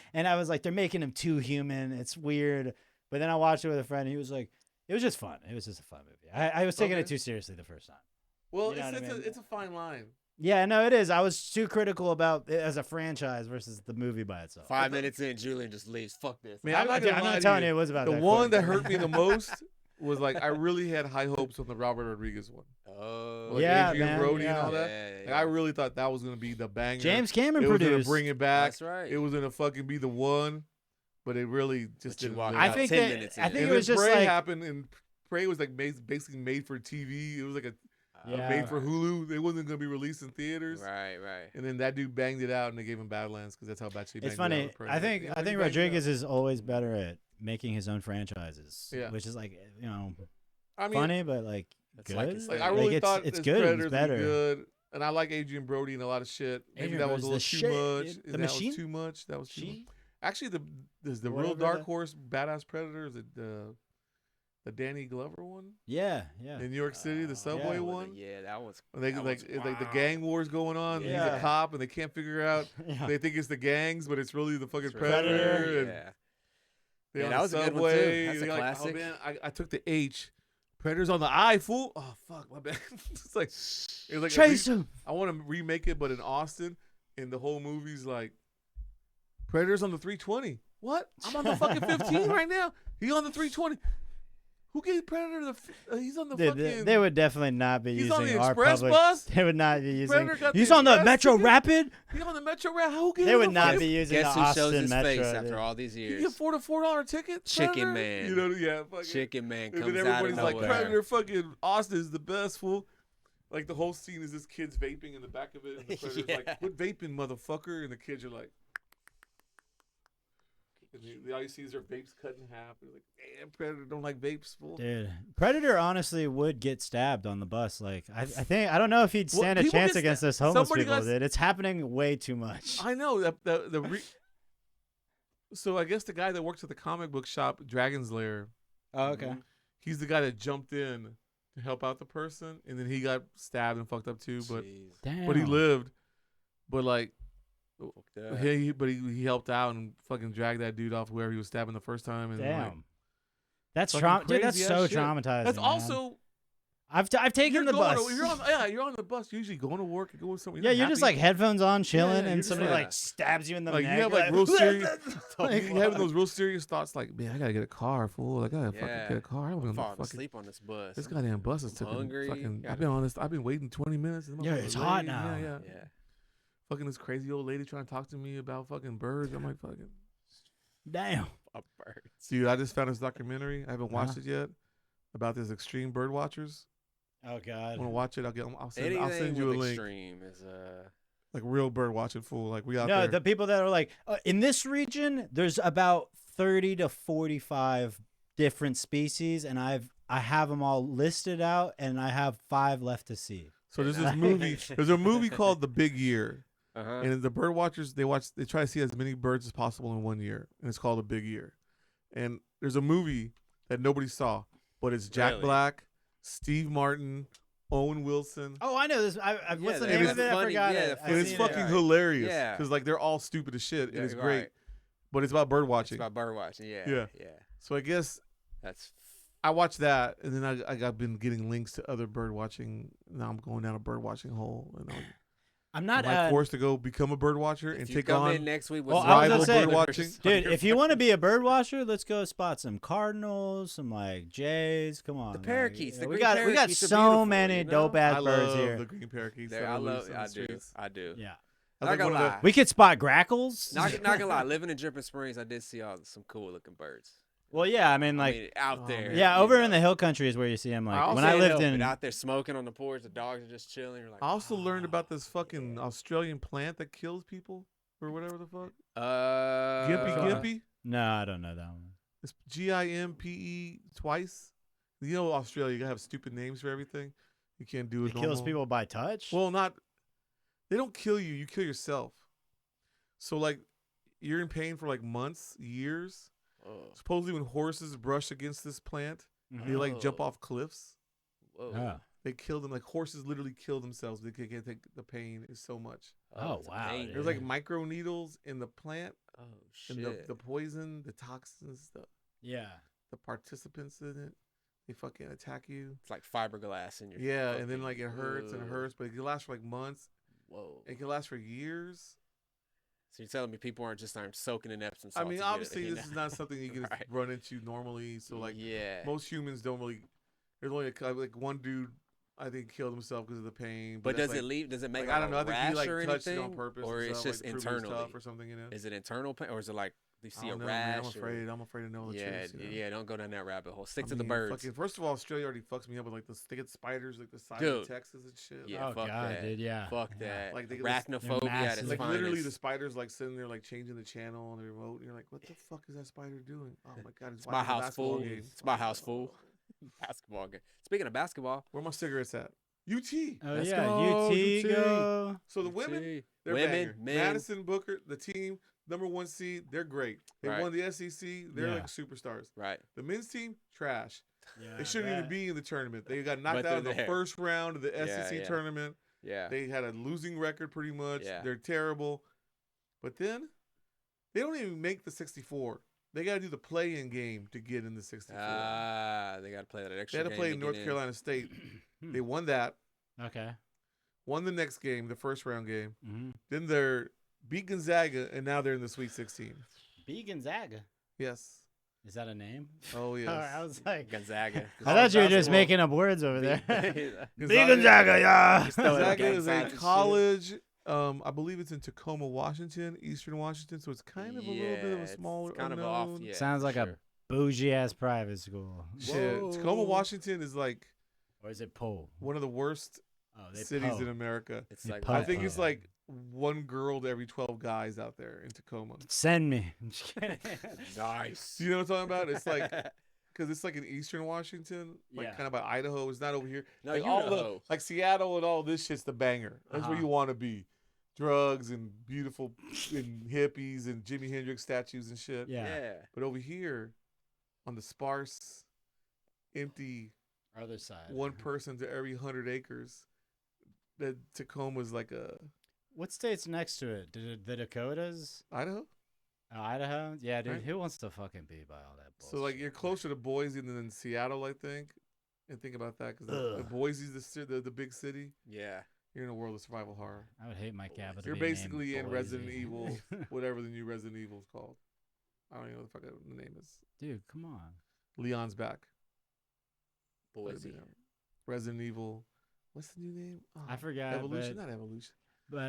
they're making him too human. It's weird. But then I watched it with a friend. And he was like, it was just fun. It was just a fun movie. I was taking it Okay. too seriously the first time. Well, you know what I mean? it's a fine line. Yeah, no, it is. I was too critical about it as a franchise versus the movie by itself. 5 minutes in, Julian just leaves. Fuck this. Man, I'm not gonna lie to telling you. you it was about The that one quick. that hurt me the most was like I really had high hopes on the Robert Rodriguez one. Oh, Like Yeah, Adrian man, Brody yeah. and all that. Yeah, Like, I really thought that was gonna be the banger. James Cameron it was produced. gonna bring it back. That's right. It was gonna fucking be the one, but it really just But you didn't. walked live I out out. think 10 that minutes I in. think and it was then just Prey like happened, and Prey was like basically made for TV. It was like a Yeah. made for Hulu. It wasn't gonna be released in theaters. Right, right. And then that dude banged it out, and they gave him Badlands because that's how bad she banged it's it funny. out with Prey. I think Yeah, I he think banged it out. Rodriguez is always better at making his own franchises. Yeah. Which is like I mean, funny, but like That's good. like his like thing. I really it's, thought it's his good. Predators It's better. would be good, and I like Adrian Brody and a lot of shit. Maybe Adrian that was a little Brody's too the much. shit. The that Machine? was too much. That was too much. She, Actually, the real Whatever dark the- horse badass Predator is the Danny Glover one yeah, yeah. in New York City, the subway yeah. one. Yeah, that was. When they that like was it's like the wild. gang wars going on. And he's Yeah. a cop, and they can't figure out. Yeah. They think it's the gangs, but it's really the fucking It's Predator. Predator, And Yeah. they're Yeah, on that the was a good one, too. subway. That's a You're like, classic. oh man, I took the H. Predators on the I, fool. Oh fuck, my bad. It's like Chase him. I want to remake it, but in Austin, and the whole movie's like Predators on the 320. What? I'm on the fucking 15 right now. He on the 320. Who gave Predator he's on the Dude, fucking. they would definitely not be he's using on the our express public. bus. They would not be using. Predator got the He's on the express Metro ticket? Rapid. He on the Metro Rail. Who gave They him would the not fucking- be using Guess the who Austin shows his Metro. face dude. after all these You can years? afford a $4 ticket. Chicken Predator? Man. You know, yeah. Fucking, Chicken Man and comes then out of everybody's like, nowhere. Predator fucking Austin is the best, fool. Like the whole scene is this kid's vaping in the back of it, and the Predator's Yeah. like, quit vaping, motherfucker. And the kids are like, and all you see is their vapes cut in half. And they're like, damn, Predator don't like vapes, fool. Dude, Predator honestly would get stabbed on the bus. Like I think I don't know if he'd Well, stand a people chance get against sta- this homeless somebody people. got- Dude, it's happening way too much. I know So I guess the guy that works at the comic book shop, Dragon's Lair, Oh, okay. he's the guy that jumped in to help out the person, and then he got stabbed and fucked up too. But Jeez. Damn. he lived. But like. Fucked up. He helped out and fucking dragged that dude off where he was stabbing the first time. And Damn. like, That's fucking dude. That's crazy so ass shit. traumatizing. that's man. also I've taken you're the going bus. To, you're on the bus. You're usually going to work and going somewhere. yeah, you're just like headphones on, chilling, Yeah, and you're just somebody like- like stabs you in the like you neck. have like you're real serious. Like, you having those real serious thoughts like, man, I gotta get a car, fool. I gotta fucking Yeah. get a car. I'm I'm gonna falling fucking. asleep on this bus. This goddamn bus is I'm taking hungry. fucking. Gotta- I've been honest. I've been waiting 20 minutes. and Yeah, motherfucker's it's hot late. now. Yeah. Yeah. Fucking this crazy old lady trying to talk to me about fucking birds. I'm like, fucking. Damn. A bird. Dude, I just found this documentary. I haven't watched Uh-huh. it yet. About this extreme bird watchers. Oh God. Want to watch it? I'll send Anything you a with link. extreme is Like real bird watching, fool. Like we out No, there. the people that are like in this region, there's about 30 to 45 different species, and I have them all listed out, and I have 5 left to see. So there's this movie. There's a movie called The Big Year, Uh-huh. and the bird watchers they try to see as many birds as possible in 1 year, and it's called A Big Year. And there's a movie that nobody saw, but it's Jack Really? Black, Steve Martin, Owen Wilson. Oh, I know this. What's the they're name of it? I funny. forgot Yeah, it. they're I've And it's seen fucking it. hilarious. Yeah. Because like they're all stupid as shit, and Yeah, it's right. great. But it's about bird It's watching. about bird watching. Yeah. Yeah. Yeah. So I guess That's I watched that, and then I've been getting links to other bird watching. Now I'm going down a bird watching hole, and I'm am not. I forced to go become a bird watcher and if you take come on? in next week with Well, some I was rival gonna say, bird watching. Dude, if you want to be a bird watcher, let's go spot some cardinals, some like jays. Come on, The like, parakeets, the we green got parakeets are so beautiful, many you know? dope ass I birds love here. the green parakeets. There, that I are love. loose on I the do. streets. I do. Yeah, That's Not like gonna one of lie. we could spot grackles. Not gonna lie. Living in Dripping Springs, I did see some cool looking birds. Well, yeah, I mean, like, I mean, out oh, there. man. yeah, you over know. in the hill country is where you see them. Like I when also I Can't lived help it. in, out there smoking on the porch, the dogs are just chilling. You're like, I also learned about this "Ah, fucking Australian plant that kills people or whatever the fuck. Uh, Gimpy. no, I don't know that one. It's GIMPE twice. You know, Australia, you gotta have stupid names for everything. You can't do it. It kills people by touch. Well, not. They don't kill you. You kill yourself. So like, you're in pain for like months, years. Oh, Supposedly, when horses brush against this plant, they like jump Oh. off cliffs. whoa. Oh, They kill them. Like horses literally kill themselves. They can't take the pain is so much. Oh, it's wow, pain. dude. There's like micro needles in the plant, Oh and shit. the poison, the toxins, yeah. the participants in it. They fucking attack you. It's like fiberglass in your. Yeah, and then fucking- like it hurts and it Ugh. hurts, but it can last for like months. Whoa. It can last for years. So you're telling me people aren't just soaking in Epsom I salt? mean, to get it, obviously, you this know? is not something you can Right. run into normally. So like, yeah. most humans don't really. There's only like one dude, I think, killed himself because of the pain. But that's does it like, leave? Does it make like, I don't a know. I think rash he like or touched anything, it on purpose, or and it's stuff, just like, to prove he was internally? tough or something, you know. Is it internal pain, or is it like do you I see a don't know, man. rash? I'm afraid to know the Yeah, truth. you know? yeah. Don't go down that rabbit hole. Stick I to the mean, birds. fucking- first of all, Australia already fucks me up with like they get spiders like the size Dude. of Texas and shit. Yeah, oh fuck God, that. dude. Yeah. Fuck Yeah. that. Like, they- Arachnophobia at massive. its Like finest. literally, the spider's like sitting there like changing the channel on the remote, and you're like, "What the fuck is that spider doing?" Oh my god, It's my house full. full. It's my house full. Basketball game. Speaking of basketball, Where my cigarettes at? UT. Oh Let's yeah, go, UT UT. go. So the women, see, they're women, banger. men. Madison Booker, the team, #1 seed, they're great. They Right. won the SEC. They're Yeah. like superstars. right? The men's team, trash. Yeah, They shouldn't even be in the tournament. They got knocked But out in they're the there. first round of the SEC yeah. tournament. Yeah. They had a losing record pretty much. Yeah. They're terrible. But then they don't even make the 64. They got to do the play-in game to get in the 64. They got to play that They extra. had to game play to in get North in. Carolina State. Hmm. They won that. Okay. Won the next game, the first round game. Mm-hmm. Then they're beat Gonzaga, and now they're in the Sweet 16. B Gonzaga. Yes. Is that a name? Oh, yes. I was like, Gonzaga. I thought you were just basketball. making up words over there. B Gonzaga- Gonzaga, yeah. Just throw it Gonzaga up is outside a and shit. college. I believe it's in Tacoma, Washington, Eastern Washington. So it's kind of a little bit of a it's smaller kind of unknown. off. Yeah, Sounds for like a sure. bougie ass private school. Shit. Tacoma, Whoa. Washington is like Or is it Poe? one of the worst Oh, they cities Poe. in America. It's They like put- I think it's Oh. like one girl to every 12 guys out there in Tacoma. Send me. I'm just kidding. nice. Do you know what I'm talking about? It's like because it's like in Eastern Washington, like Yeah. kind of by Idaho. It's not over here. No, like you all know. like Seattle and all this shit's the banger. That's where Uh-huh. you want to be. Drugs and beautiful and hippies and Jimi Hendrix statues and shit. Yeah. Yeah. But over here, on the sparse, empty, Other side. one person to every 100 acres, that Tacoma's like a What state's next to it? The Dakotas? Idaho. Oh, Idaho? Yeah, dude. Right. Who wants to fucking be by all that bullshit? So like you're closer to Boise than Seattle, I think. And think about that because Ugh. Boise's the big city. Yeah. You're in a world of survival horror. I would hate my capital. You're to be named basically in Resident Boise. Evil, whatever the new Resident Evil is called. I don't even know what the fuck the name is. Dude, come on. Leon's back. Let it be Boise. known. Resident Evil. What's the new name? Oh, I forgot. Evolution, not Evolution. But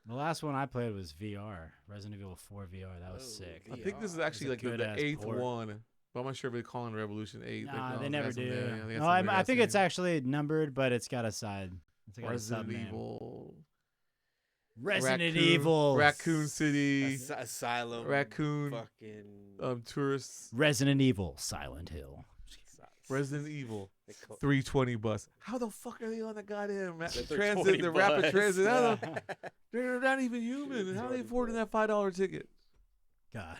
the last one I played was VR. Resident Evil 4 VR. That was Oh, sick. I think this is VR. actually like It's a the good-ass 8th port. one. But I'm not sure if they're calling it Revolution 8. Nah, no, they never got some- do. yeah, they got No, some I weird-ass think it's name. actually numbered, but it's got a side. It's got a Resident sub-name. Evil. Resident Raccoon- Evil. Raccoon City. Asylum. Raccoon. Fucking. Tourists. Resident Evil. Silent Hill. Resident Evil They call- 320 bus. How the fuck are they on the goddamn The transit, 320 the rapid bus. transit? How the- Yeah. they're not even human. How are they affording that $5 ticket? God.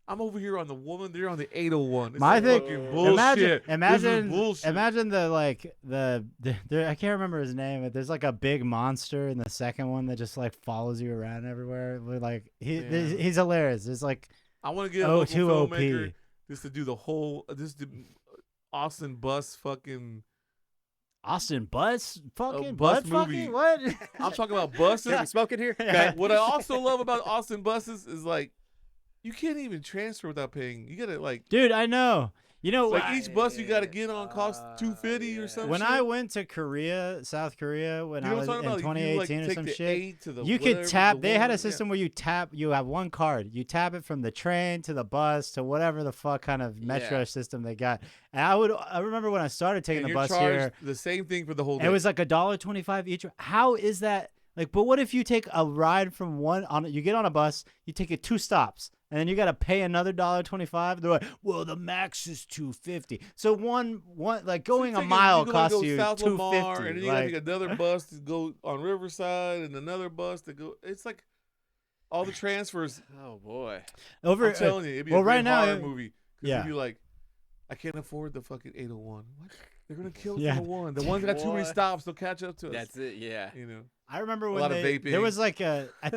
I'm over here on the woman. They're on the 801. This My is thing- fucking bullshit. This is bullshit. Imagine the I can't remember his name, but there's like a big monster in the second one that just like follows you around everywhere. Like Yeah. he's hilarious. It's like I want to get a local 2 OP. filmmaker just to do the whole, just to Austin bus fucking. Austin Butts fucking bus butt movie. fucking what? I'm talking about buses. Can we smoke it here? Yeah. What I also love about Austin buses is like, you can't even transfer without paying. You gotta like, Dude, I know. You know, like each bus you gotta get on costs $250 or yeah. something. when I went to Korea, South Korea, when you I know was what I'm in talking about? You, like, 2018 or take some the shit, 8 to the you whatever, could tap. the They had a one, system where you tap. You have one card. You tap it from the train to the bus to whatever the fuck kind of metro Yeah. system they got. And I remember when I started taking and the you're bus charged here, the same thing for the whole day. it was like $1.25 each. How is that? Like, but what if you take a ride from you get on a bus, you take it 2 stops, and then you got to pay another $1.25. They're like, well, the max is $2.50. So one like going So a you mile gotta costs go you South Lamar, $2.50. and then you gotta take another bus to go on Riverside, and another bus to go. It's like all the transfers. Oh boy. over. I'm telling you, it'd be well, a great right now, horror movie. 'Cause yeah. you'd be like, I can't afford the fucking 801. What? They're gonna kill us Yeah. for the one. The one's got too many What? stops. They'll catch up to us. That's it. Yeah. You know. I remember A when lot of there vaping. was like I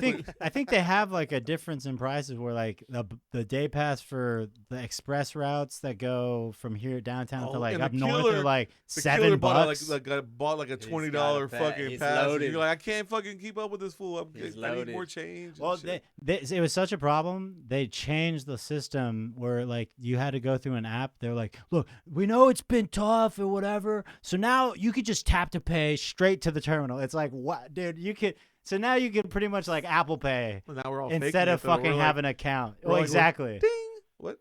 think they have like a difference in prices where like the day pass for the express routes that go from here downtown to Oh, like and up the north killer- are like The $7. killer bought like a He's $20 gotta pay. fucking He's pass. And loaded. you're like, I can't fucking keep up with this fool. He's I need loaded. more change. and Well, shit. it was such a problem. They changed the system where like you had to go through an app. They're like, look, we know it's been tough or whatever, so now you could just tap to pay straight to the terminal. It's like, what, dude? You could. So now you can pretty much like Apple Pay Well, now we're all instead faking of it, though. fucking We're like, having an account. we're Well, like, exactly. Ding. What?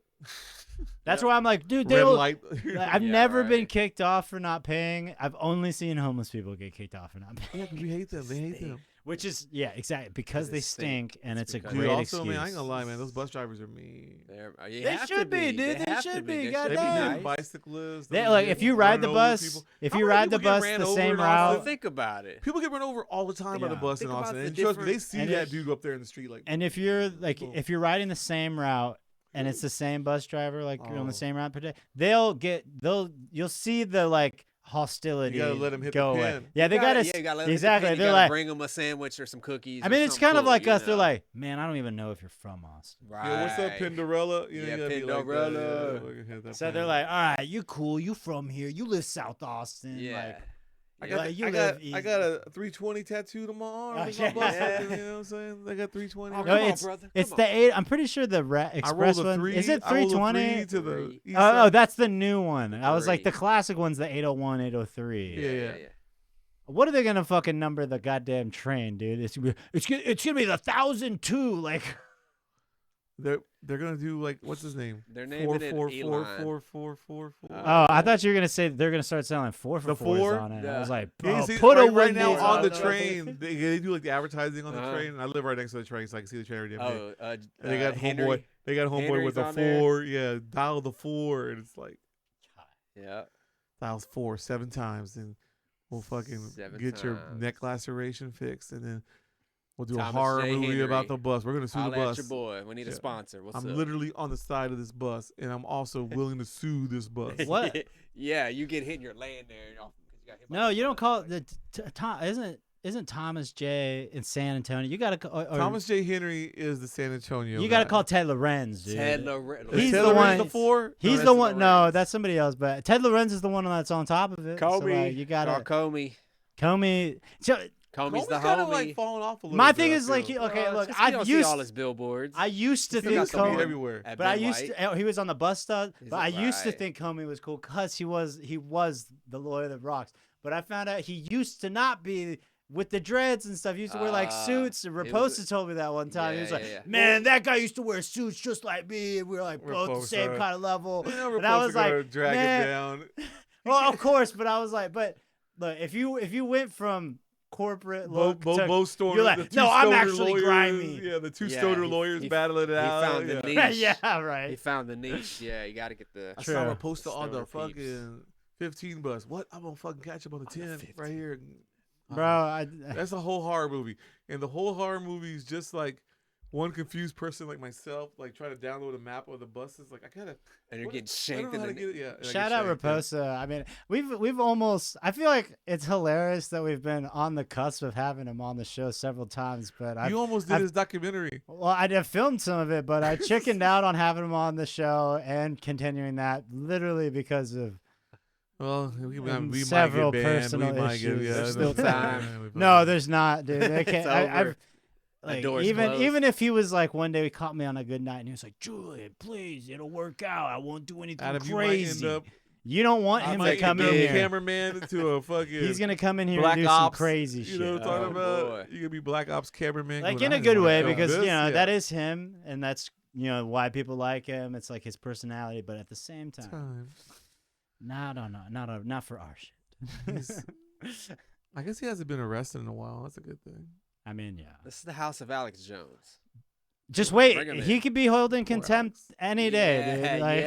That's why I'm like, dude, Red they'll. light. I've Yeah, never been right. kicked off for not paying. I've only seen homeless people get kicked off for not paying. Yeah, 'cause we hate them. They hate them. Which is, yeah, exactly. Because they they stink. stink, and It's it's a because- great Dude, excuse. also, man, I ain't gonna lie, man. Those bus drivers are mean. You They have to should be, dude. They have should to be. They should Goddamn. They be nice. hitting bicyclists. They, be like, if hitting- you ride the running over bus, people. if How you many ride people the get bus ran the over same in route, Austin? Think about it. People get run over all the time by the Yeah. bus Think in about Austin. the And trust me, they different- see and that if- dude up there in the street like. and if you're like, Boom. if you're riding the same route, and it's the same bus driver, like you're on Oh. the same route per day, you'll see the like hostility. You gotta let 'em hit the go away. pin. Yeah, they gotta. Yeah, you gotta let 'em hit the exactly. pin. You They're gotta like, bring them a sandwich or some cookies. I or mean, it's something kind of cool, like you us. They're know? like, man, I don't even know if you're from Austin. right. Yeah, what's up, Pinderella? You know, Yeah, you gotta be like that. Pinderella. Yeah, fucking hit that So pin. they're like, all right, you cool, you from here, you live South Austin. Yeah. Like, I Yeah, got, you I, live got, easy. I got a 320 tattooed on my arm. Oh, It's my yeah. bus fucking, you know what I'm saying? They got 320. Oh, no, come on, it's brother. it's Come the on. 8. I'm pretty sure the I express rolled a one 3. is it I rolled a 320. 3 to the Three. east Oh, oh, side. that's the new one. I was like, the 3. classic one's the 801, 803. Yeah. What are they gonna fucking number the goddamn train, dude? It's gonna be the 1002. Like, They're gonna do like what's his name? They're naming it Elon. 4444444. oh, I thought you were gonna say they're gonna start selling 4 for The 4s 4? on it. I Yeah. was like, Yeah, you bro, see, put a right Wendy's now on the it. train. They do like the advertising on the Uh-huh. train. I live right next to the train, so I can see the train every damn day. Oh, And they got Henry. homeboy. They got homeboy Henry's with the on there. 4. Yeah, dial the 4, and it's like Yeah. dial 4 7 times, and we'll fucking 7 get your times. neck laceration fixed, and then we'll do Thomas a horror J. movie about Henry. the bus. We're gonna sue the Holla at bus. your boy. We need a Yeah. sponsor. What's I'm up? literally on the side of this bus, and I'm also willing to sue this bus. What? Yeah, you get hit and you're laying there. And you got hit by No, the you don't bus, call like- it Tom. Isn't Thomas J in San Antonio? You gotta call. Or, Thomas J. Henry is the San Antonio. You gotta guy. call Ted Lorenz, dude. Ted Lorenz. Is He's Ted the Lorenz one- The 4. He's that's the the one. No, Lorenz. that's somebody else. But Ted Lorenz is the one that's on top of it. So, Comey. like, you gotta Comey. Comey. So Comey's the kind of homie. like falling off a little. my bit, thing I is like, feel. okay, It's look, 'cause you don't I see used all his billboards. I used to He's think got something Comey, everywhere. At but I Ben used White. to. He was on the bus stop, He's but I used to right. think Comey was cool because he was the lawyer that rocks. But I found out he used to not be. With the dreads and stuff, he used to wear like suits. And he Raposa was- told me that one time. he Yeah, was like, yeah, yeah. "Man, that guy used to wear suits just like me, and we were like both the Raposa. same kind of level." You know, And I was gonna like, drag man. it down. Well, of course, but I was like, but look, if you went from corporate Both look. to- both stoner. you're like, the two "No, I'm stoner actually lawyers, grimy." Yeah, the two Yeah, stoner he- lawyers he- battling it he out. found the yeah. niche. yeah, He right. found the niche. Yeah, you got to get the. I True. saw him posted on the Stoner peeps. fucking 15 bus. What? I'm gonna fucking catch him on the 10 right here. Bro, I, That's a whole horror movie, and the whole horror movie is just like one confused person like myself, like trying to download a map of the buses. Like I gotta. And you're what- getting I shanked don't know in how the. to get it. Yeah. and I get shout out shanked, yeah. Raposa. I mean, we've almost. I feel like it's hilarious that we've been on the cusp of having him on the show several times. But You almost did I've- his documentary. well, I did filmed some of it, but I chickened out on having him on the show and continuing that literally because of Well, we might And get several banned. personal We might get, issues. yeah, There's still no, time. yeah, we no. probably- There's not, dude. They It's can't. over. I've The like, door's even closed. even if he was like one day he caught me on a good night and he was like, Julian, please, it'll work out. I won't do anything Adam, you might crazy. end up. You don't want I him might to come end in up here. cameraman to a fucking. He's gonna come in here Black and do Ops, some crazy You know what I'm shit. talking Oh, about? boy. You could be Black Ops cameraman. Like going, in "I a just good wanna way film because this." Yeah. that is him and that's why people like him. It's like his personality, but at the same time, Time. not for our shit. I guess he hasn't been arrested in a while. That's a good thing. I mean, yeah. This is the house of Alex Jones. Just Bring wait. him He in. could be held in contempt Alex. any day, yeah, dude. Like,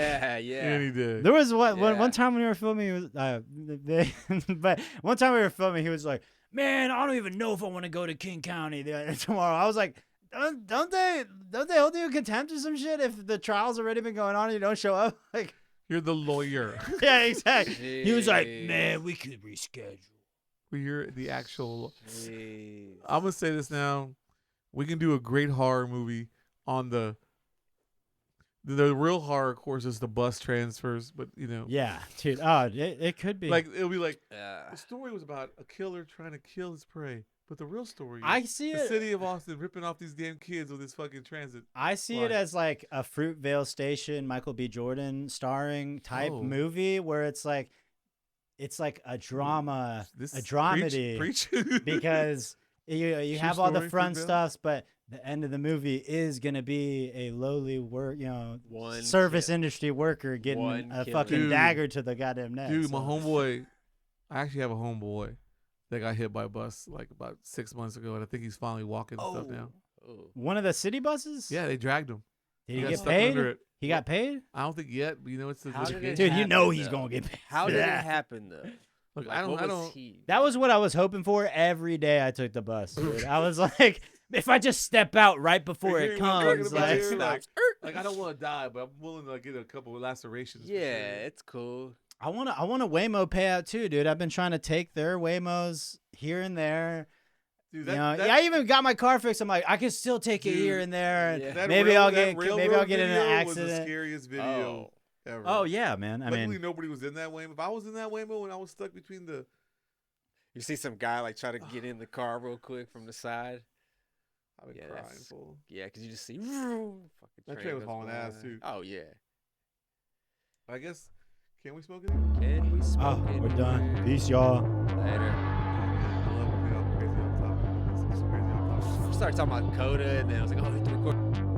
yeah. And he did. there was one Yeah. time when we were filming, it was, but one time we were filming, he was like, "Man, I don't even know if I want to go to King County tomorrow." I was like, "Don't they hold you in contempt or some shit if the trial's already been going on and you don't show up?" Like, You're the lawyer. yeah, exactly. He was like, Jeez. "Man, we could reschedule." You're the actual. Jeez. I'm gonna say this now. We can do a great horror movie on the real horror, of course, is the bus transfers. But Yeah, dude. Oh, it could be. like it'll be like Yeah. the story was about a killer trying to kill his prey, but the real story is I see the it. city of Austin ripping off these damn kids with this fucking transit. I see Why? it as like a Fruitvale Station, Michael B. Jordan starring type Oh. movie where it's like a drama, This a dramedy, preach. because you True have all the story, front Fruitvale? stuffs, but the end of the movie is gonna be a lowly One service kill. industry worker getting One a kill. fucking Dude. dagger to the goddamn neck. Dude, so- my homeboy, I actually have a homeboy that got hit by a bus like about 6 months ago, and I think he's finally walking and stuff now. Oh. One of the city buses? Yeah, they dragged him. Did he got get stuck paid? under it. He got paid? I don't think yet, but it's the How did it litigation. Dude, you know happen, he's though? gonna get paid. How for did it that. happen though? Look, Like, I don't. what I was don't. he? That was what I was hoping for every day I took the bus. Dude. I was like, if I just step out right before Like, it here, I'm talking comes, about like, here, like I don't want to die, but I'm willing to get a couple of lacerations. for Yeah, sure. it's cool. I want a Waymo payout too, dude. I've been trying to take their Waymos here and there. Dude, Yeah, I even got my car fixed. I'm like, I can still take it Dude, here and there. And yeah. that maybe rail- I'll that get in an railroad video was the accident. scariest video ever. Oh yeah, man. I Luckily, mean, nobody was in that Waymo. If I was in that Waymo and I was stuck between the, You see some guy like try to get in the car real quick from the side. I'd be Yeah, crying. that's- Fool. Yeah, because you just see fucking That train train was goes hauling ass, by. too. Oh yeah. I guess. Can we smoke it? In? Can we smoke oh, it? we're done. Peace, y'all. Later. I love it. Crazy off topic. This is crazy off topic. Started talking about Coda, and then I was like, oh, we have to record.